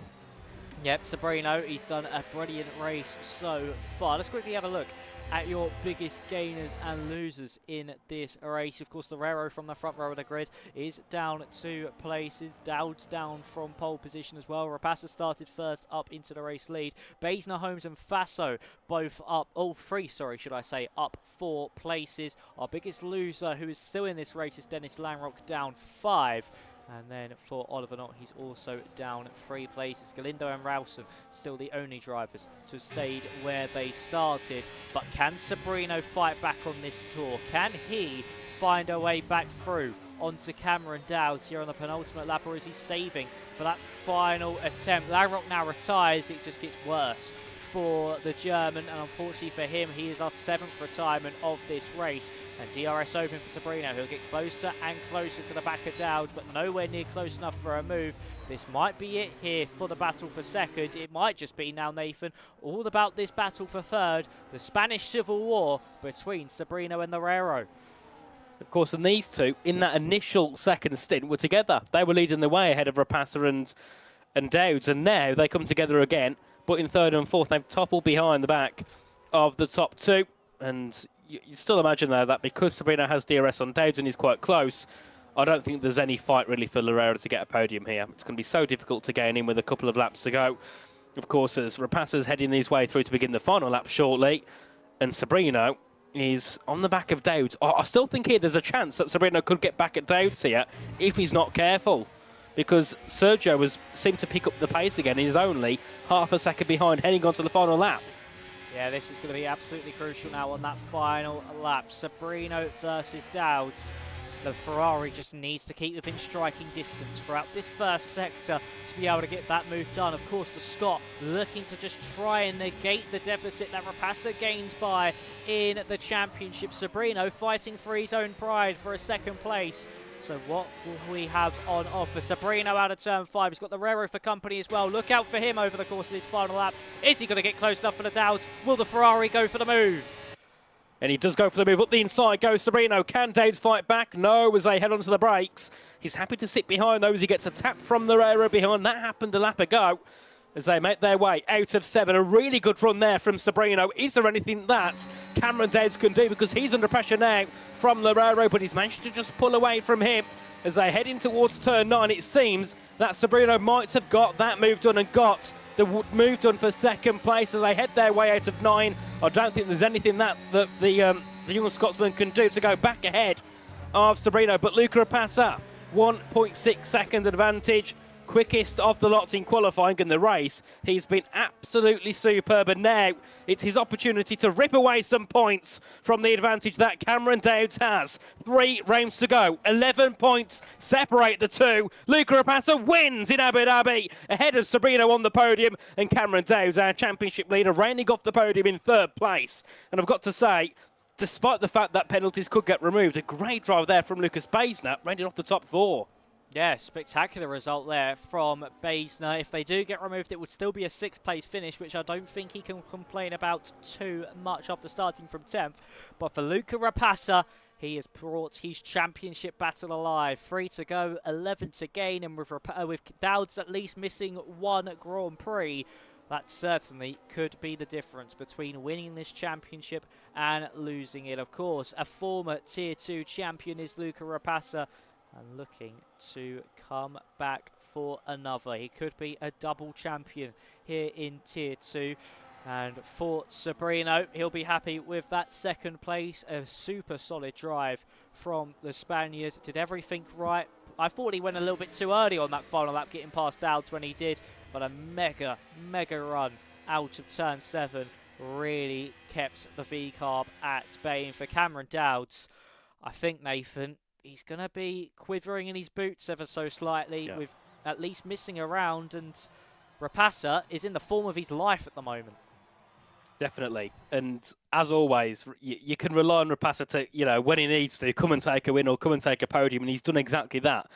Yep, Sabrino, he's done a brilliant race so far. Let's quickly have a look at your biggest gainers and losers in this race. Of course, Loureiro from the front row of the grid is down 2 places. Dowd's down from pole position as well. Rapace started first up into the race lead. Baisner, Holmes and Faso both up, all 3, sorry, should I say, up 4 places. Our biggest loser, who is still in this race, is Dennis Lanrock, down 5. And then for Oliver Knott, he's also down 3 places. Galindo and Rowson still the only drivers to have stayed where they started. But can Sabrino fight back on this tour? Can he find a way back through onto Cameron Dowd here on the penultimate lap, or is he saving for that final attempt? Lanrock now retires. It just gets worse for the German, and unfortunately for him, he is our 7th retirement of this race. And DRS open for Sabrino. He'll get closer and closer to the back of Dowd, but nowhere near close enough for a move. This might be it here for the battle for 2nd. It might just be now, Nathan, all about this battle for 3rd. The Spanish Civil War between Sabrino and Loureiro. Of course, and these two, in that initial 2nd stint, were together. They were leading the way ahead of Rapace and Dowd, and now they come together again. But in 3rd and 4th, they've toppled behind the back of the top 2. And you still imagine, though, that because Sabrino has DRS on Dowd and he's quite close, I don't think there's any fight, really, for Loureiro to get a podium here. It's going to be so difficult to gain in with a couple of laps to go. Of course, as Rapace is heading his way through to begin the final lap shortly, and Sabrino is on the back of Dowd. I still think here there's a chance that Sabrino could get back at Dowd here if he's not careful, because Sergio seemed to pick up the pace again. He's only half a second behind heading on to the final lap. Yeah, this is going to be absolutely crucial now on that final lap. Sabrino versus Dowd. The Ferrari just needs to keep within striking distance throughout this first sector to be able to get that move done. Of course, the Scot looking to just try and negate the deficit that Rapace gains by in the championship. Sabrino fighting for his own pride for a 2nd place. So what will we have on offer? Sabrino out of turn 5. He's got the Loureiro for company as well. Look out for him over the course of this final lap. Is he going to get close enough for the Dowd? Will the Ferrari go for the move? And he does go for the move. Up the inside goes Sabrino. Can Dowd fight back? No, as they head onto the brakes. He's happy to sit behind those. He gets a tap from Loureiro behind. That happened a lap ago as they make their way out of 7. A really good run there from Sabrino. Is there anything that Cameron Dowd can do? Because he's under pressure now from Loureiro, but he's managed to just pull away from him as they head in towards turn 9. It seems that Sabrino might have got that move done and got the move done for 2nd place as they head their way out of 9. I don't think there's anything that the young Scotsman can do to go back ahead of Sabrino. But Luca Rapace, 1.6 second advantage. Quickest of the lot in qualifying in the race. He's been absolutely superb, and now it's his opportunity to rip away some points from the advantage that Cameron Dowd has. 3 rounds to go, 11 points separate the two. Luca Rapace wins in Abu Dhabi ahead of Sabrino on the podium, and Cameron Dowd, our championship leader, reigning off the podium in 3rd place. And I've got to say, despite the fact that penalties could get removed, a great drive there from Lucas Baisner, rounding off the top 4. Yeah, spectacular result there from Baisner. If they do get removed, it would still be a 6th place finish, which I don't think he can complain about too much after starting from 10th. But for Luca Rapace, he has brought his championship battle alive. 3 to go, 11 to gain, and with Dowd's at least missing 1 Grand Prix, That certainly could be the difference between winning this championship and losing it. Of course, a former Tier 2 champion is Luca Rapassa, and looking to come back for another. He could be a double champion here in Tier 2. And for Sabrino, he'll be happy with that second place. A super solid drive from the Spaniard. Did everything right. I thought he went a little bit too early on that final lap, getting past Dowds when he did. But a mega run out of turn 7 really kept the V-carb at bay. And for Cameron Dowds, I think, Nathan, he's going to be quivering in his boots ever so slightly with at least missing a round. And Rapassa is in the form of his life at the moment. Definitely. And as always, you can rely on Rapassa to, when he needs to, come and take a win or come and take a podium, and he's done exactly that.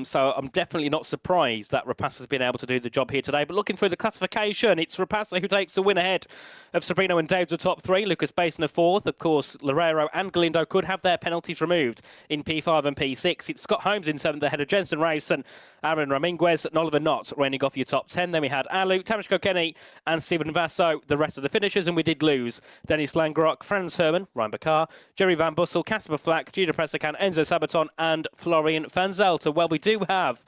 So I'm definitely not surprised that Rapassa's been able to do the job here today. But looking through the classification, it's Rapassa who takes the win ahead of Sabrino and Dowds, the top 3. Lucas Basin, a 4th. Of course, Loureiro and Galindo could have their penalties removed in P5 and P6. It's Scott Holmes in 7th ahead of Jensen Race and Aaron Raminguez and Oliver Knott reining off your top 10. Then we had Alu, Tamashko Kenny and Stephen Vasso, the rest of the finishers. And we did lose Dennis Langrock, Franz Herman, Ryan Bakar, Jerry Van Bussel, Casper Flack, Judah Pressakan, Enzo Sabaton and Florian Van Zelter. Well, we do have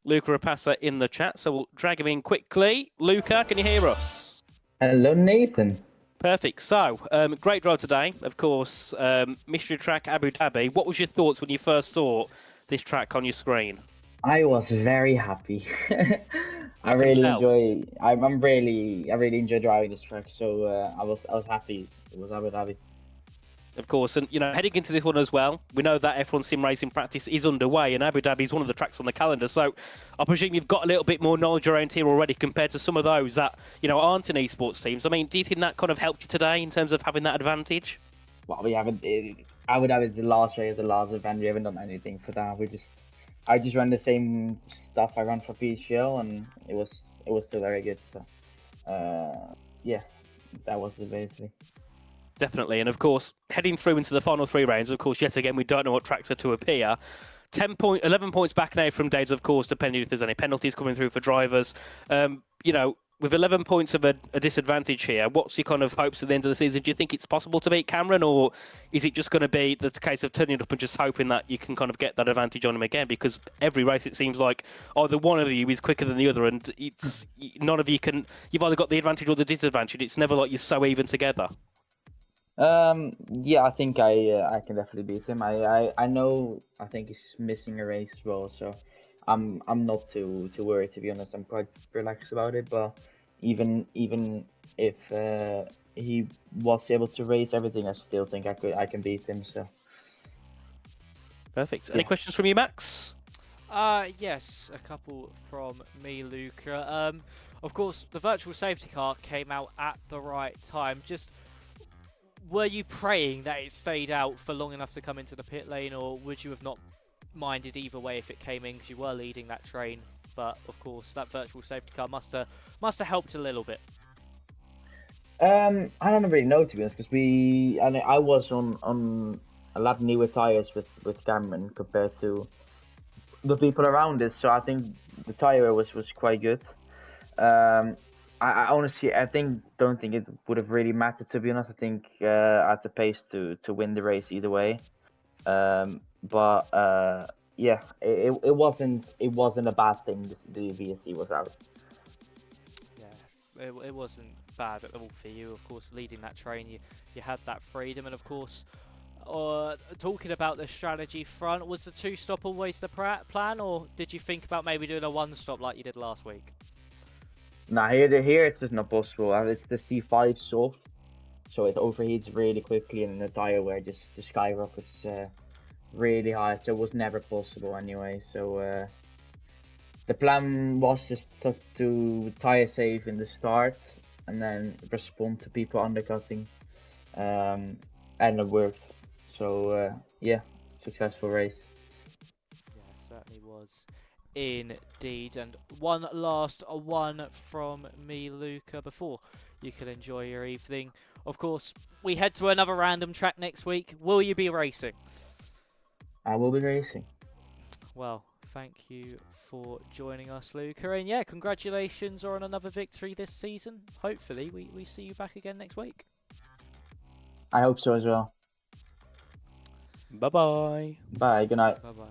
Luca Rapassa in the chat, so we'll drag him in quickly. Luca, can you hear us? Hello, Nathan. Perfect. So, great drive today. Of course, Mystery Track Abu Dhabi. What was your thoughts when you first saw this track on your screen? I was very happy. I really enjoy driving this track, so I was happy. It was Abu Dhabi. Of course, and heading into this one as well, we know that F1 sim racing practice is underway, and Abu Dhabi is one of the tracks on the calendar. So, I presume you've got a little bit more knowledge around here already compared to some of those that aren't in esports teams. I mean, do you think that kind of helped you today in terms of having that advantage? Well, we haven't. Abu Dhabi is the last race, the last event. We haven't done anything for that. I just ran the same stuff I ran for PCL, and it was still very good. So, yeah, that was it basically. Definitely, and of course, heading through into the final 3 rounds, of course, yet again, we don't know what tracks are to appear. 11 points back now from Dades, of course, depending if there's any penalties coming through for drivers. With 11 points of a disadvantage here, what's your kind of hopes at the end of the season? Do you think it's possible to beat Cameron, or is it just going to be the case of turning it up and just hoping that you can kind of get that advantage on him again? Because every race, it seems like either one of you is quicker than the other, and it's none of you can. You've either got the advantage or the disadvantage. It's never like you're so even together. Yeah, I think I can definitely beat him. I know. I think he's missing a race as well, so I'm not too worried, to be honest. I'm quite relaxed about it. But even if he was able to race everything, I still think I can beat him. So perfect. Any questions from you, Max? Yes, a couple from me, Luca. Of course, the virtual safety car came out at the right time. Just, were you praying that it stayed out for long enough to come into the pit lane, or would you have not minded either way if it came in because you were leading that train? But of course, that virtual safety car must have helped a little bit. I don't really know, to be honest, because I was on a lot newer tires with Cameron compared to the people around us, so I think the tire was quite good. I honestly, don't think it would have really mattered, to be honest. I think I had the pace to win the race either way. Yeah, it wasn't a bad thing. The VSC was out. Yeah, it wasn't bad at all for you. Of course, leading that train, you had that freedom, and of course, talking about the strategy front, was the 2-stop always the plan, or did you think about maybe doing a 1-stop like you did last week? Nah, here it's just not possible. It's the C5 soft, so it overheats really quickly, and the tire wear just the skyrockets really high, so it was never possible anyway. So the plan was just to tire safe in the start and then respond to people undercutting, and it worked. So yeah, successful race. Yeah, it certainly was. Indeed. And one last one from me, Luca, before you can enjoy your evening. Of course, we head to another random track next week. Will you be racing? I will be racing. Well, thank you for joining us, Luca. And yeah, congratulations on another victory this season. Hopefully, we see you back again next week. I hope so as well. Bye-bye. Bye. Good night. Bye-bye.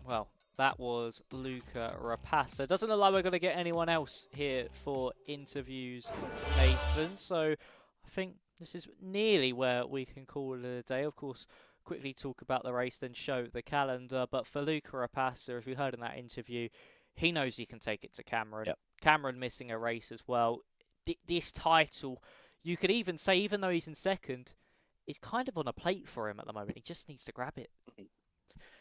Well, that was Luca Rapassa. Doesn't look like we're going to get anyone else here for interviews, Nathan. So I think this is nearly where we can call it a day. Of course, quickly talk about the race, then show the calendar. But for Luca Rapassa, as we heard in that interview, he knows he can take it to Cameron. Yep. Cameron missing a race as well. This title, you could even say, even though he's in second, it's kind of on a plate for him at the moment. He just needs to grab it.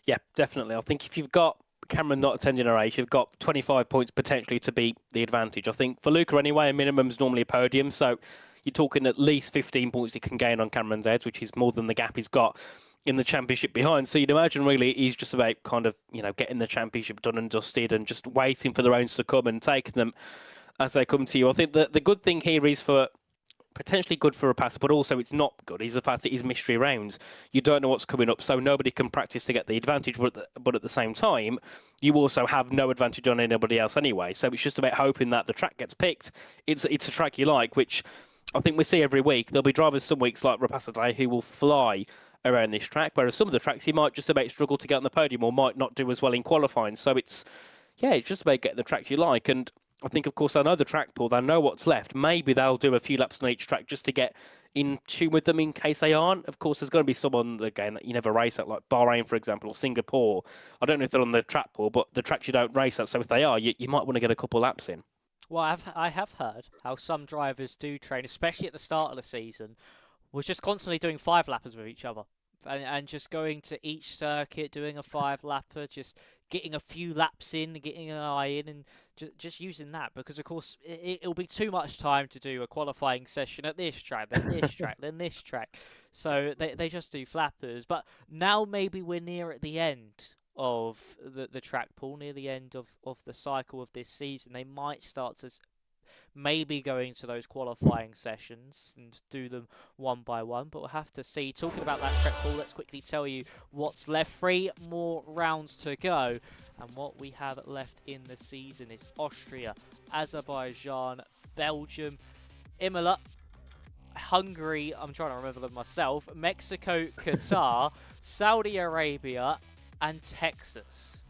Yeah, definitely. I think if you've got Cameron not attending a race, you've got 25 points potentially to beat the advantage. I think for Luca anyway, a minimum is normally a podium. So you're talking at least 15 points he can gain on Cameron's edge, which is more than the gap he's got in the championship behind. So you'd imagine really he's just about kind of, getting the championship done and dusted and just waiting for the rounds to come and taking them as they come to you. I think the good thing here is for potentially good for Rapassa, but also it's not good is the fact that it is mystery rounds. You don't know what's coming up, so nobody can practice to get the advantage, but at the same time, you also have no advantage on anybody else anyway. So it's just about hoping that the track gets picked. It's a track you like, which I think we see every week. There'll be drivers some weeks like Rapassa today who will fly around this track, whereas some of the tracks he might just about struggle to get on the podium or might not do as well in qualifying. So it's just about getting the tracks you like. And I think, of course, they know the track pool. They know what's left. Maybe they'll do a few laps on each track just to get in tune with them in case they aren't. Of course, there's going to be some on the game that you never race at, like Bahrain, for example, or Singapore. I don't know if they're on the track pool, but the tracks you don't race at. So if they are, you might want to get a couple laps in. Well, I have heard how some drivers do train, especially at the start of the season, was just constantly doing 5-lappers with each other. And just going to each circuit, doing a 5-lapper, just getting a few laps in, getting an eye in, and just using that. Because, of course, it'll be too much time to do a qualifying session at this track, then this track, then this track. So they just do flappers. But now maybe we're near at the end of the track pool, near the end of the cycle of this season. They might start to maybe going to those qualifying sessions and do them one by one, but we'll have to see. Talking about that track pool, let's quickly tell you what's left. 3 more rounds to go, and what we have left in the season is Austria, Azerbaijan, Belgium, Imola, Hungary, I'm trying to remember them myself, Mexico, Qatar, Saudi Arabia, and Texas.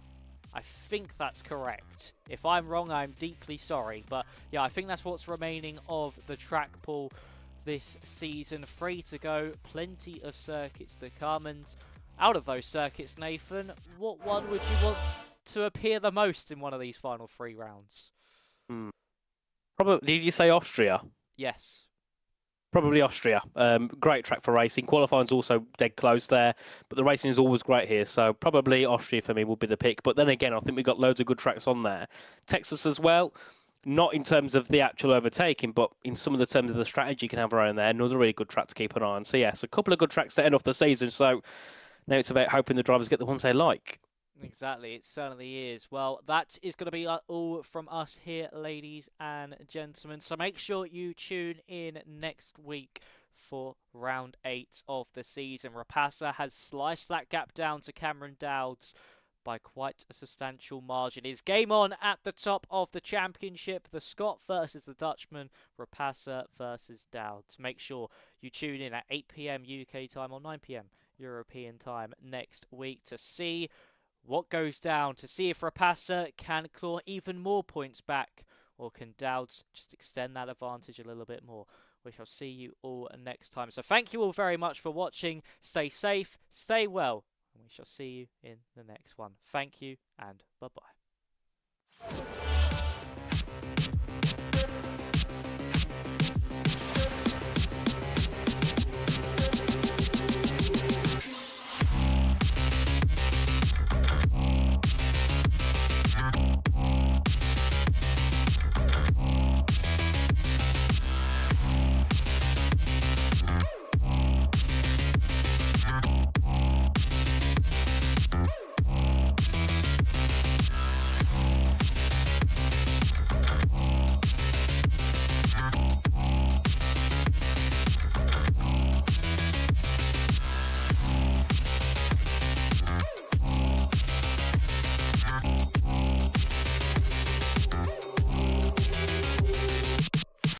I think that's correct. If I'm wrong, I'm deeply sorry. But yeah, I think that's what's remaining of the track pool this season. 3 to go, plenty of circuits to come. And out of those circuits, Nathan, what one would you want to appear the most in one of these final 3 rounds? Probably, did you say Austria? Yes. Probably Austria. Great track for racing. Qualifying's also dead close there, but the racing is always great here. So probably Austria for me will be the pick. But then again, I think we've got loads of good tracks on there. Texas as well, not in terms of the actual overtaking, but in some of the terms of the strategy you can have around there. Another really good track to keep an eye on. So yes, a couple of good tracks to end off the season. So now it's about hoping the drivers get the ones they like. Exactly, it certainly is. Well, that is going to be all from us here, ladies and gentlemen. So make sure you tune in next week for round 8 of the season. Rapassa has sliced that gap down to Cameron Dowds by quite a substantial margin. It's game on at the top of the championship. The Scot versus the Dutchman, Rapassa versus Dowds. Make sure you tune in at 8 PM UK time or 9 PM European time next week to see what goes down, to see if Rapassa can claw even more points back, or can Dowds just extend that advantage a little bit more. We shall see you all next time. So thank you all very much for watching. Stay safe, stay well, and we shall see you in the next one. Thank you, and bye-bye.